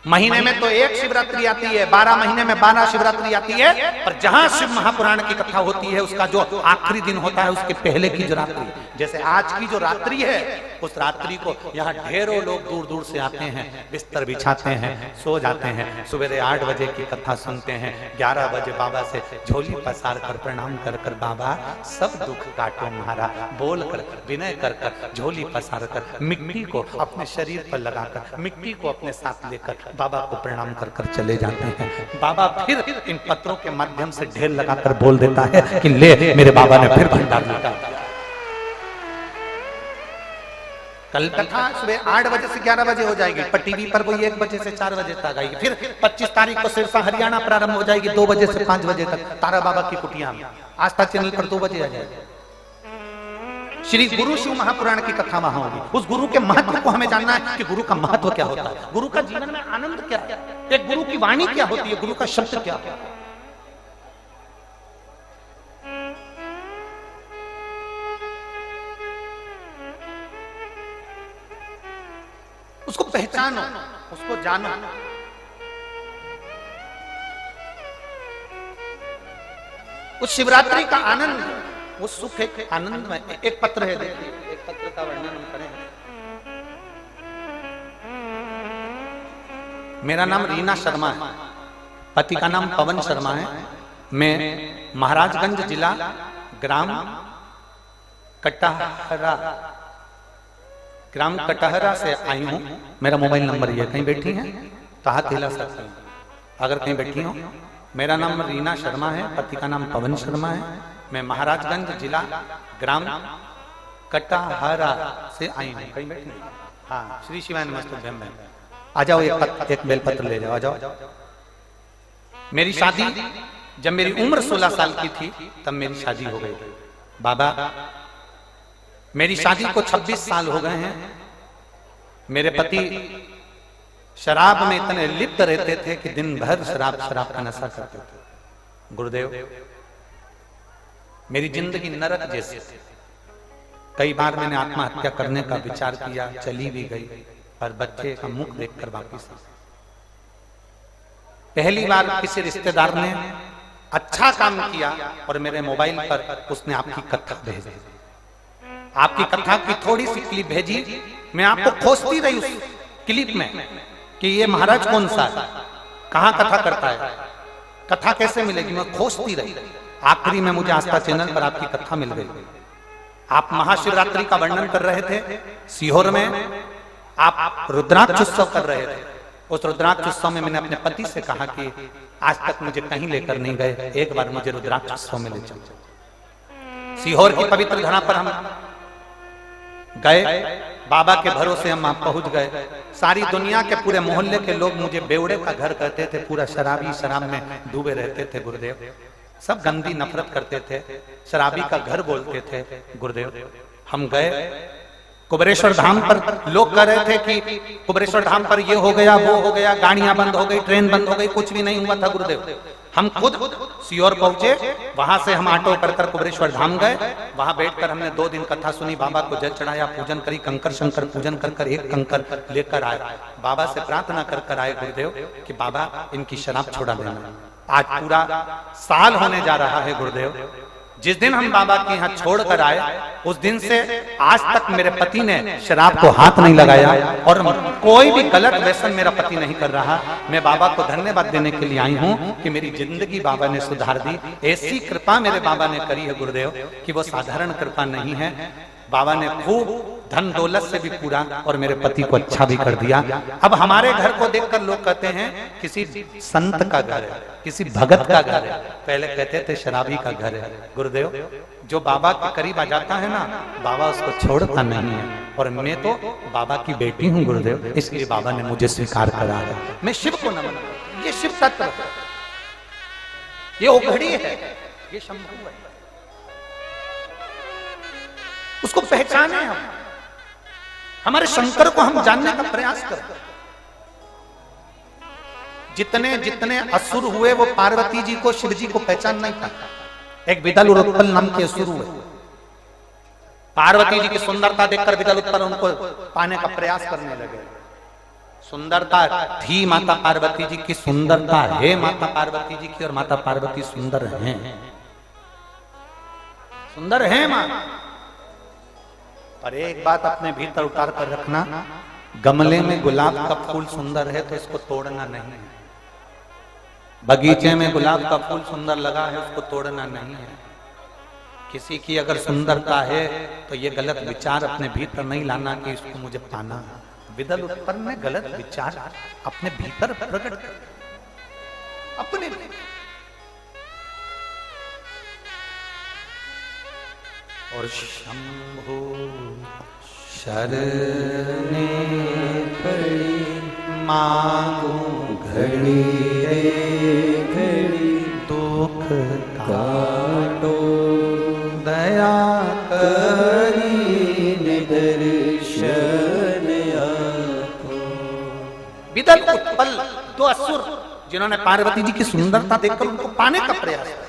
महीने में तो एक शिवरात्रि आती है, 12 महीने में 12 शिवरात्रि आती है, पर जहां शिव महापुराण की कथा होती है उसका जो आखिरी दिन होता है उसके पहले की जो रात्रि, जैसे आज की जो रात्रि है उस रात्रि को यहाँ ढेरों लोग दूर दूर से आते हैं, बिस्तर बिछाते हैं, सो जाते हैं, सवेरे 8 बजे की कथा सुनते हैं, 11 बजे बाबा से झोली पसार कर प्रणाम कर कर बाबा सब दुख काटो महारा बोल कर विनय कर कर झोली पसार कर मिट्टी को अपने शरीर पर लगाकर मिट्टी को अपने साथ लेकर बाबा को प्रणाम कर कर चले जाते हैं। बाबा फिर इन पत्रों के माध्यम से ढेर लगाकर बोल देता है कि ले मेरे बाबा ने फिर भंडार लगा दिया। कल कथा सुबह 8 बजे से 11 बजे हो जाएगी, पर टीवी पर वही 1 बजे से 4 बजे तक आएगी। फिर 25 तारीख को सिरसा हरियाणा प्रारंभ हो जाएगी 2 बजे से 5 बजे तक तारा बाबा की कुटिया में। आस्था चैनल पर 2 बजे आ जाएगी। श्री गुरु शिव महापुराण की कथा वहां होगी। उस गुरु के महत्व को हमें जानना है कि गुरु का महत्व क्या होता है, गुरु का जीवन में आनंद क्या है, एक गुरु की वाणी क्या होती है, गुरु का शब्द क्या है। उसको पहचानो, उसको जानो। उस शिवरात्रि का आनंद, वो सुख एक आनंद में। एक पत्र है, देखिए एक पत्र का वर्णन हम करें। मेरा नाम रीना शर्मा है, पति का नाम पवन शर्मा है। मैं महाराजगंज जिला ग्राम कटहरा से आई हूँ। मेरा मोबाइल नंबर ये, कहीं बैठी हैं तो हाथ हिला सकती हैं अगर कहीं बैठी हो। मेरा नाम रीना शर्मा है, पति का नाम पवन शर्मा है। मैं महाराजगंज जिला ग्राम कटहरा से आई हूँ। कहीं बैठी? हाँ, श्री शिवाय नमस्तुभ्यम में आ जाओ, एक बेलपत्र ले जाओ, आ जाओ। मेरी शादी जब मेरी उम्र 16 साल की थी तब मेरी शादी हो गई। बाबा, मेरी शादी को 26 साल हो गए हैं। मेरे पति शराब में इतने लिप्त रहते थे कि दिन भर शराब का नशा करते थे। गुरुदेव, मेरी जिंदगी नरक जैसी थी। कई बार मैंने आत्महत्या करने का विचार किया, चली भी गई, पर बच्चे का मुख देखकर वापिस आ। पहली बार किसी रिश्तेदार ने अच्छा काम किया और मेरे मोबाइल पर उसने आपकी कथा भेजी। आपकी कथा की थोड़ी सी क्लिप भेजी। मैं आपको खोजती रही उस क्लिप में कि ये महाराज कौन सा है, कहां कथा करता है, कथा कैसे मिलेगी। मैं खोजती रही। आखिरी में मुझे आस्था चैनल पर आपकी कथा मिल गई। आप महाशिवरात्रि का वर्णन कर रहे थे सीहोर में, आप रुद्राक्ष उत्सव कर रहे थे। उस रुद्राक्ष उत्सव में मैंने अपने पति से कहा कि आज तक मुझे कहीं लेकर नहीं गए, एक बार मुझे रुद्राक्ष उत्सव में ले चलो। सीहोर की पवित्र धरा पर हम गए, बाबा के भरोसे हम वहां पहुंच गए। सारी दुनिया के पूरे मोहल्ले के लोग मुझे बेवड़े का घर कहते थे, पूरा शराबी शराब में डूबे रहते थे। गुरुदेव, सब गंदी नफरत करते थे, शराबी का घर बोलते थे। गुरुदेव, हम गए कुबेरेश्वर धाम पर। लोग कह रहे थे कि कुबेरेश्वर धाम पर ये हो गया, वो हो गया, गाड़ियां बंद हो गई, ट्रेन बंद हो गई, कुछ भी नहीं हुआ था। गुरुदेव, हम खुद सीहोर पहुंचे, वहां से हम ऑटो कर कुबेरेश्वर धाम गए। वहां बैठकर हमने 2 दिन कथा सुनी, बाबा को जल चढ़ाया, पूजन करी, कंकर शंकर पूजन कर एक कंकर लेकर आए। बाबा से प्रार्थना कर आए गुरुदेव कि बाबा इनकी शराब छोड़ा देना। आज पूरा साल होने जा रहा है गुरुदेव। जिस दिन हम बाबा के यहाँ छोड़कर आए उस दिन से आज तक मेरे पति ने शराब को हाथ नहीं लगाया और कोई भी गलत व्यसन मेरा पति नहीं कर रहा। मैं बाबा को धन्यवाद देने के लिए आई हूँ कि मेरी जिंदगी बाबा ने सुधार दी। ऐसी कृपा मेरे बाबा ने करी है गुरुदेव कि वो साधारण कृपा नहीं है। बाबा ने खूब धन दौलत से भी पूरा और मेरे पति को अच्छा भी कर दिया। अब हमारे घर को देखकर लोग कहते हैं किसी संत का घर है, किसी भगत का घर है। पहले कहते थे शराबी का घर है। गुरुदेव, जो बाबा के करीब आ जाता है ना, बाबा उसको छोड़ता नहीं है। और मैं तो बाबा की बेटी हूँ गुरुदेव, इसलिए बाबा ने मुझे स्वीकार करा है। मैं शिव को नमन करता हूं। ये शिव तत्व है, ये ओघड़ी है, ये शंभू है। उसको पहचाने हम, हमारे शंकर को हम जानने का प्रयास करते हैं। जितने जितने असुर हुए वो पार्वती जी को, शिव जी को पहचान नहीं पाता। एक विदल उत्पल नाम के असुर हुए, पार्वती जी की सुंदरता देखकर विदल उत्पल उनको पाने का प्रयास करने लगे। सुंदरता थी माता पार्वती जी की, सुंदरता है माता पार्वती जी की, और माता पार्वती सुंदर हैं, सुंदर है मां। पर एक बात अपने भीतर उतार कर रखना, गमले में गुलाब का फूल सुंदर है तो इसको तोड़ना नहीं है, बगीचे में गुलाब का फूल सुंदर लगा है उसको तोड़ना नहीं है। किसी की अगर सुंदरता है तो ये गलत विचार अपने भीतर नहीं लाना कि इसको मुझे पाना है। विदल उत्पन्न में गलत विचार अपने भीतर प्रकट कर, अपने और शंभु शरणे पड़ी मांगू घड़ी रे घड़ी दुख काटो दया करी निदर्शन आको। विदल उत्पल दो असुर जिन्होंने पार्वती जी की सुंदरता देखकर उनको पाने का प्रयास किया।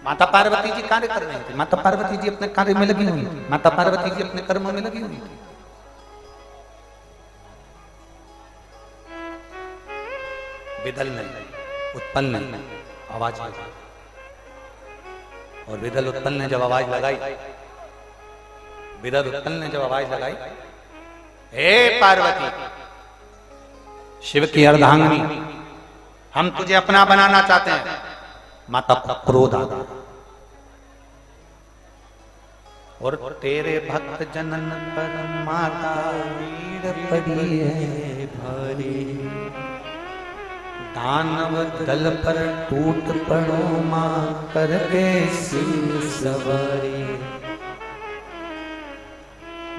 माता पार्वती जी कार्य कर रही थी, माता पार्वती जी अपने कार्य में लगी हुई थी, माता पार्वती जी अपने कर्मों में लगी हुई थी। विदल ने उत्पल ने आवाज लगाई, और विदल उत्पल ने जब आवाज लगाई, विदल उत्पल ने जब आवाज लगाई, हे पार्वती शिव की अर्धांगिनी, हम तुझे अपना बनाना चाहते हैं। माता का क्रोध आ गया, और तेरे भक्त जनन पर माता वीर पड़ी है भारी दानव दल पर टूट पड़ो मां करके सिंह सवारी।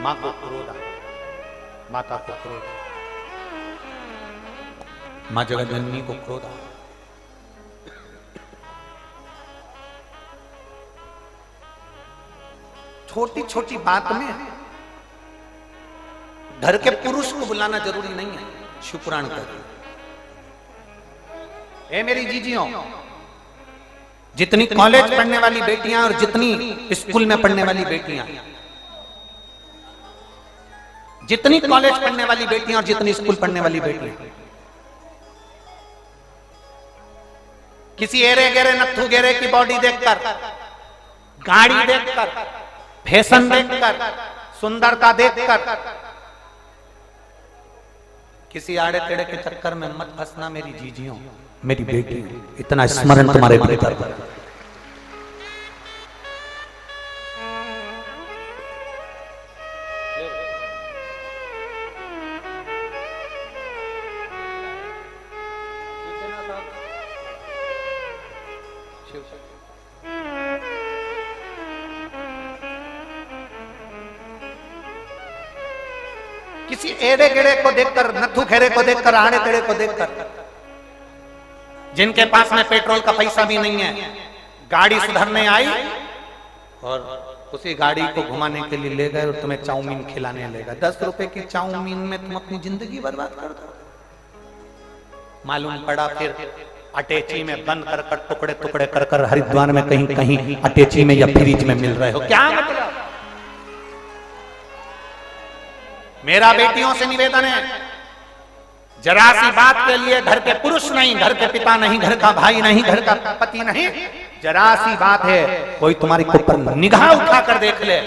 मां को क्रोध आ, माता को क्रोध, मां जगतजननी को क्रोध आ। छोटी छोटी बात में घर के पुरुष को बुलाना जरूरी नहीं है। शिवपुराण कहते हैं, ए मेरी जीजियों, जितनी कॉलेज पढ़ने वाली बेटियां और जितनी स्कूल में पढ़ने वाली बेटियां, जितनी कॉलेज पढ़ने वाली बेटियां और जितनी स्कूल पढ़ने वाली बेटियां, किसी एरे गेरे नत्थु गेरे की बॉडी देखकर, गाड़ी देखकर, फैशन देखकर, सुंदरता देखकर किसी आड़े टेढ़े के चक्कर में मत फंसना मेरी जीजियों, मेरी बेटी। इतना स्मरण तुम्हारे भीतर पर। किसी एड़े गेड़े को देखकर, नथु खेरे को देखकर, आड़े टेढ़े को देखकर, जिनके पास में पेट्रोल का पैसा भी नहीं है, गाड़ी सुधरने आई और उसी गाड़ी को घुमाने के लिए ले गए और तुम्हें चाउमीन खिलाने ले गए। 10 रुपए की चाउमीन में तुम अपनी जिंदगी बर्बाद कर दो। मालूम पड़ा फिर अटैची में बंद कर कर टुकड़े टुकड़े कर कर हरिद्वार में कहीं कहीं अटैची में या फ्रिज में मिल रहे हो। क्या मतलब? मेरा बेटियों से निवेदन है, जरा सी बात के लिए घर के पुरुष नहीं, घर के पिता नहीं, घर का भाई नहीं, घर का पति नहीं, जरा सी बात है कोई तुम्हारी ऊपर निगाह उठाकर देख ले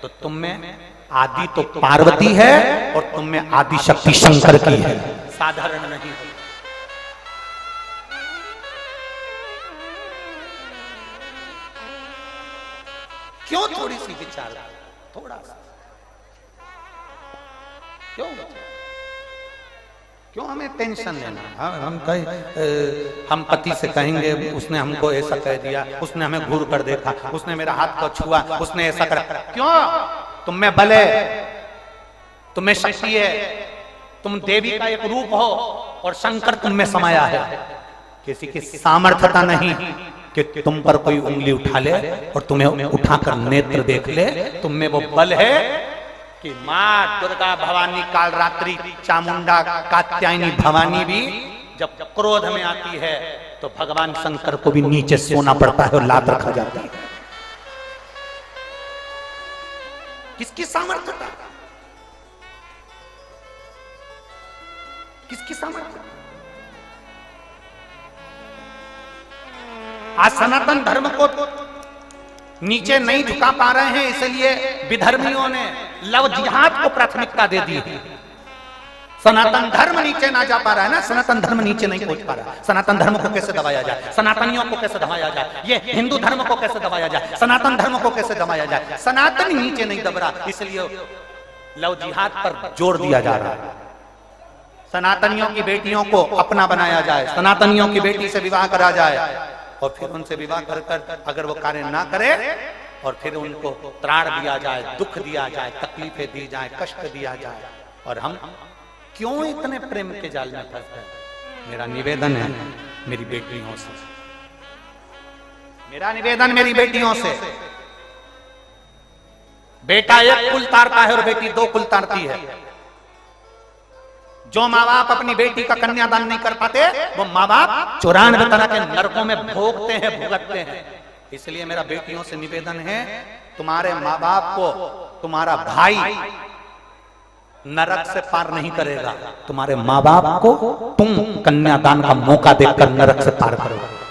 तो तुम में आदि तो पार्वती है और तुम में आदि शक्ति शंकर की है, साधारण नहीं। क्यों थोड़ी सी विचार, थोड़ा सा क्यों हमें टेंशन लेना? हम पति से कहेंगे उसने हमको ऐसा कह दिया, उसने हमें घूर कर देखा, उसने मेरा हाथ को छुआ, उसने ऐसा कर। क्यों? तुम में बल है, तुम में शक्ति है, तुम देवी का एक रूप हो और शंकर तुम में समाया है। किसी की सामर्थ्यता नहीं कि तुम पर कोई उंगली उठा ले और तुम्हें उठाकर नेत्र देख ले। तुम में वो बल है कि माँ दुर्गा भवानी कालरात्रि चामुंडा कात्यायनी भवानी भी जब क्रोध में आती है तो भगवान शंकर को भी नीचे सोना पड़ता है और लात रखा जाता है। किसकी सामर्थ्यता? किसकी सामर्थ्य? आज सनातन धर्म को नीचे नहीं झुका पा रहे हैं, इसलिए विधर्मियों ने लव जिहाद को प्राथमिकता दे दी है। सनातन धर्म नीचे ना जा पा रहा है ना, सनातन धर्म नीचे नहीं पहुंच पा रहा। सनातन धर्म को कैसे दबाया जाए, सनातनियों को कैसे दबाया जाए, ये हिंदू धर्म को कैसे दबाया जाए, सनातन धर्म को कैसे दबाया जाए। सनातन नीचे नहीं दब रहा, इसलिए लव जिहाद पर जोर दिया जा रहा है। सनातनियों की बेटियों को अपना बनाया जाए, सनातनियों की बेटी से विवाह करा जाए और फिर उनसे विवाह कर कर अगर वो कार्य ना करे और फिर उनको त्राण दिया जाए, दुख दिया जाए, तकलीफें दी जाए, कष्ट दिया जाए। और हम क्यों इतने प्रेम के जाल में फंस गए? मेरा निवेदन है मेरी बेटियों से, मेरा निवेदन मेरी बेटियों से, बेटा एक कुल तारता है और बेटी दो कुल तारती है। जो माँ बाप अपनी बेटी का कन्यादान नहीं कर पाते, वो माँ बाप 94 तरह के नरकों में भोगते हैं, भुगतते हैं। इसलिए मेरा बेटियों से निवेदन है, तुम्हारे माँ बाप को तुम्हारा भाई नरक से पार नहीं करेगा, तुम्हारे माँ बाप को तुम कन्यादान का मौका देकर नरक से पार करोगे।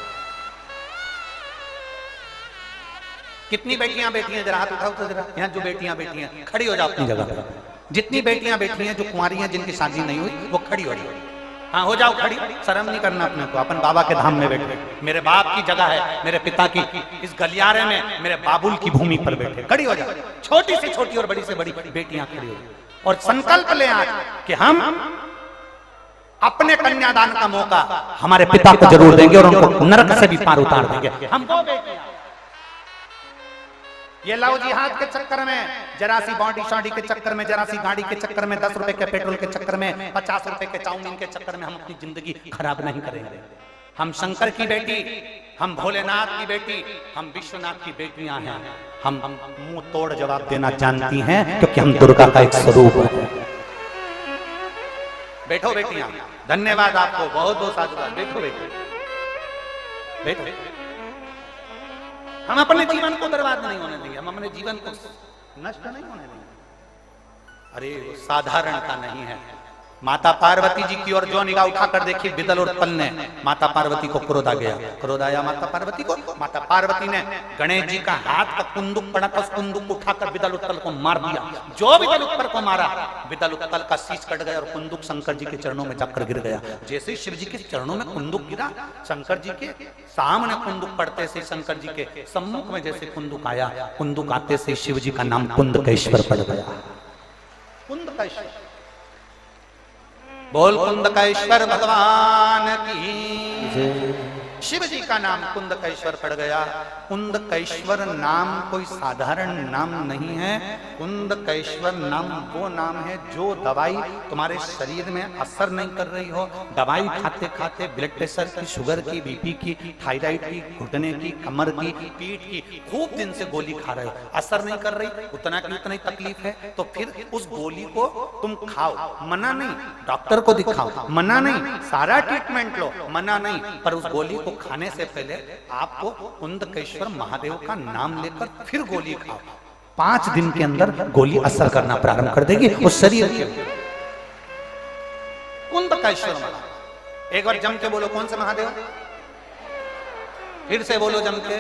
कितनी बेटियां बैठी हैं, जरा हाथ उठाओ तो जरा। यहाँ जो बेटियां बैठी हैं खड़ी हो जाओ अपनी जगह पर। जितनी बेटियां बैठी हैं जो कुंवारी हैं, जिनकी शादी नहीं हुई, वो खड़ी हो जाओ। हाँ हो जाओ खड़ी, शर्म नहीं करना अपने को। अपन बाबा के धाम में बैठे, मेरे बाप की जगह है, मेरे पिता की इस गलियारे में मेरे बाबुल की भूमि पर बैठे। खड़ी हो जाओ, छोटी से छोटी और बड़ी से बड़ी बेटियां खड़ी हो जाओ और संकल्प ले आज कि हम अपने कन्यादान का मौका हमारे पिता को जरूर देंगे और उनको नरक से भी पार उतार देंगे। हम वो बेटियां, ये लव जिहाद के चक्कर में, जरा सी बॉडी शॉडी के चक्कर में, जरा सी गाड़ी के चक्कर में, 10 रुपए के पेट्रोल के चक्कर में, 50 रुपए के चाउमीन के चक्कर में हम अपनी जिंदगी खराब नहीं करेंगे। हम शंकर की बेटी, हम भोलेनाथ की बेटी, हम विश्वनाथ की बेटियां हैं। हम मुंह तोड़ जवाब देना जानती हैं क्योंकि हम दुर्गा का एक स्वरूप है। बैठो बेटियां, धन्यवाद आपको, बहुत बहुत साधुवाद। बैठो बेटो, बैठो। हम अपने जीवन को बर्बाद नहीं होने देंगे, हम अपने जीवन को नष्ट नहीं होने देंगे। अरे वो साधारण का नहीं है। माता पार्वती जी की ओर जो निगाह उठाकर देखी विदल और उत्पल ने, माता पार्वती को क्रोध आ गया। क्रोध आया माता पार्वती को, माता पार्वती ने गणेश जी का हाथ का कुंदुक पड़ा था, उस कुंदुक को उठाकर विदल उत्पल को मार दिया। जो विदल उत्पल को मारा, विदल उत्पल का शीश कट गया और कुंदुक शंकर जी के चरणों में जाकर गिर गया। जैसे शिव जी के चरणों में कुंदुक गिरा, शंकर जी के सामने कुंदुक पड़ते से शंकर जी के सम्मुख में जैसे कुंदुक आया, कुंदुक आते से शिव जी का नाम कुंदकेश्वर पड़ गया। कुंदकेश्वर, बोल कुंदकेश्वर भगवान की। शिव जी का नाम कुंदकेश्वर पड़ गया। कुंदकेश्वर नाम कोई साधारण नाम नहीं है। कुंदकेश्वर नाम वो नाम है जो दवाई तुम्हारे शरीर में असर नहीं कर रही हो। दवाई खाते खाते ब्लड प्रेशर की, शुगर की, बीपी की, थायराइड की, घुटने की, कमर की, पीठ की खूब दिन से गोली खा रहे हो, असर नहीं कर रही, उतना की उतनी तकलीफ है, तो फिर उस गोली को तुम खाओ, मना नहीं। डॉक्टर को दिखाओ, मना नहीं। सारा ट्रीटमेंट लो, मना नहीं। पर उस गोली को खाने से पहले आपको कुंदकेश्वर महादेव का नाम लेकर फिर गोली खाओ। 5 दिन के अंदर गोली असर करना प्रारंभ कर देगी उस शरीर के। कुंदकेश्वर महादेव, एक बार जम के बोलो कौन से महादेव, फिर से बोलो जम के,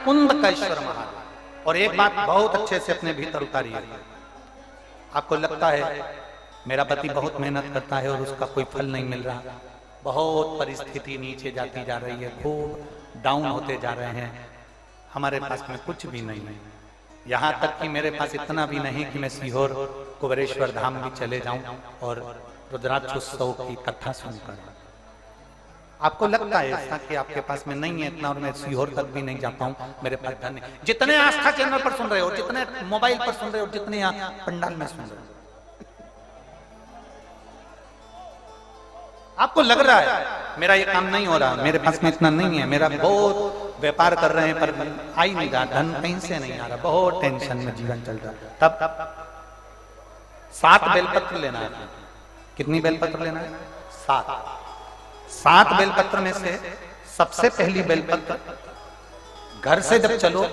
कुंदकेश्वर महादेव। और एक बात बहुत अच्छे से अपने भीतर उतारिए। आपको लगता है मेरा पति बहुत मेहनत करता है और उसका कोई फल नहीं मिल रहा, बहुत परिस्थिति नीचे जाती जा रही है, खूब डाउन होते जा रहे हैं, हमारे पास में कुछ भी नहीं है। यहाँ तक कि मेरे पास इतना भी नहीं कि मैं सीहोर कुबेरेश्वर धाम भी चले जाऊं और रुद्राक्षोत्सव की कथा सुनकर। आपको लगता है ऐसा कि आपके पास में नहीं है इतना और मैं सीहोर तक भी नहीं जाता हूँ, मेरे पास धन नहीं। जितने आस्था चैनल पर सुन रहे हो, जितने मोबाइल पर सुन रहे हो, जितने यहाँ पंडाल में सुन रहे हो, आपको लग रहा है मेरा ये काम नहीं हो रहा, मेरे पास में इतना नहीं है, मेरा बहुत व्यापार कर रहे हैं पर आ ही नहीं रहा, धन कहीं से नहीं आ रहा, बहुत टेंशन में जीवन चल रहा है। तब 7 बेलपत्र लेना है। कितनी बेलपत्र लेना है? 7 बेलपत्र में से सबसे पहली बेलपत्र, घर से जब चलो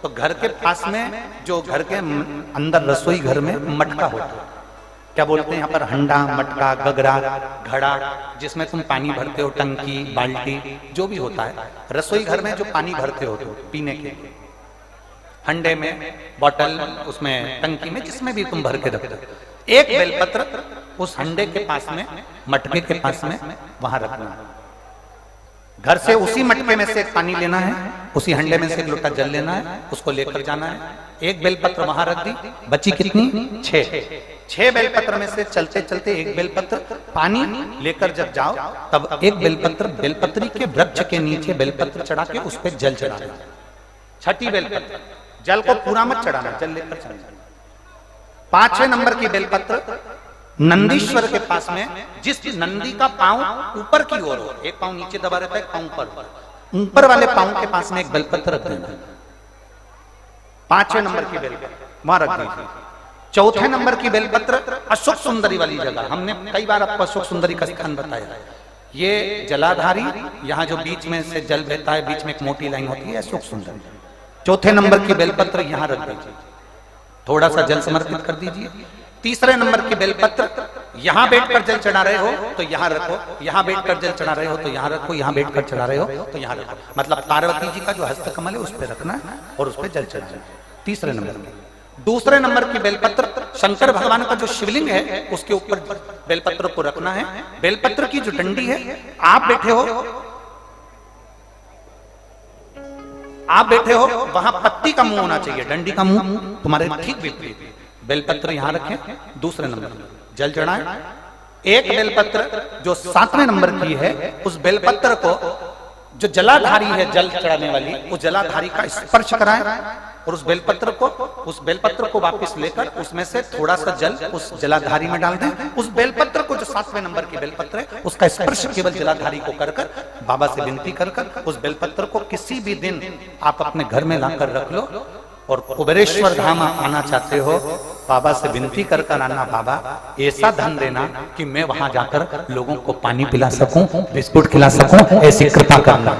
तो घर के पास में जो घर के अंदर रसोई घर में मटका होता है, क्या बोलते हैं यहाँ पर, हंडा, मटका, गगरा, घड़ा, जिसमें तुम पानी भरते हो, टंकी, बाल्टी, जो भी होता है रसोई घर में जो पानी भरते हो तुम पीने के, हंडे में, बॉटल, उसमें टंकी में, जिसमें भी तुम भर के रखते हो, एक बेलपत्र उस हंडे के पास में, मटके के पास में वहां रखना है। घर से उसी मटके में से एक पानी लेना है, उसी हंडे में से एक लोटा जल लेना है, उसको लेकर जाना है। एक बेलपत्र वहां रख दी, बची कितनी, 6 बेलपत्र में से चलते चलते एक बेलपत्र पानी लेकर जब जाओ तब एक बेलपत्र बेलपत्री के वृक्ष के नीचे बेलपत्र चढ़ा के उस पर जल चढ़ा देना। छठी बेलपत्र, जल को पूरा मत चढ़ाना, जल लेकर चढ़ाना। 5वें नंबर की बेलपत्र नंदीश्वर के पास में, जिस नंदी का पांव ऊपर की ओर हो, एक पांव नीचे दबा रहता है, एक पांव ऊपर वाले पांव के पास में एक बेलपत्र रख देना। 5वें नंबर की बेलपत्र वहां रख दीजिए। 4थे नंबर की बेलपत्र अशोक सुंदरी वाली जगह, हमने कई बार आपको अशोक सुंदरी का स्थान बताया। ये जलाधारी, यहाँ जो बीच में से जल बहता है, बीच में एक मोटी लाइन होती है, अशोक सुंदरी। 4थे नंबर की बेलपत्र यहाँ रख दीजिए, थोड़ा सा जल समर्पित कर दीजिए। 3रे नंबर की बेलपत्र, यहां बैठकर जल चढ़ा रहे हो तो यहां रखो, यहां बैठकर जल चढ़ा रहे हो तो यहां रखो, यहां बैठकर चढ़ा रहे हो तो यहां रखो। मतलब पार्वती जी का जो हस्तकमल है उस पर रखना है और उस पर जल चढ़ाना है। 3रे नंबर की। 2रे नंबर की बेलपत्र शंकर भगवान का जो शिवलिंग है उसके ऊपर बेलपत्र को रखना है। बेलपत्र की जो डंडी है, आप बैठे हो वहां पत्ती का मुंह होना चाहिए, डंडी का मुंह तुम्हारे ठीक विपरीत। बेलपत्र यहां रखें। 2रे नंबर जल चढ़ाएं। एक बेलपत्र जो 7वें नंबर की है, उस बेलपत्र को जो जलाधारी है जल चढ़ाने वाली, उस जलाधारी का स्पर्श कराएं और उस बेलपत्र को वापस लेकर उसमें से थोड़ा सा जल उस जलाधारी में डाल दें। उस बेलपत्र को, जो 7वें नंबर की बेलपत्र है, उसका स्पर्श केवल जलाधारी को कर बाबा से विनती कर उस बेलपत्र को किसी भी दिन आप अपने घर में लाकर रख लो। और कुबेरेश्वर धाम आना चाहते हो, बाबा से विनती कर आना, बाबा ऐसा धन देना कि मैं वहां जाकर लोगों को पानी पिला सकूं, बिस्कुट खिला सकूं, ऐसी कृपा करना।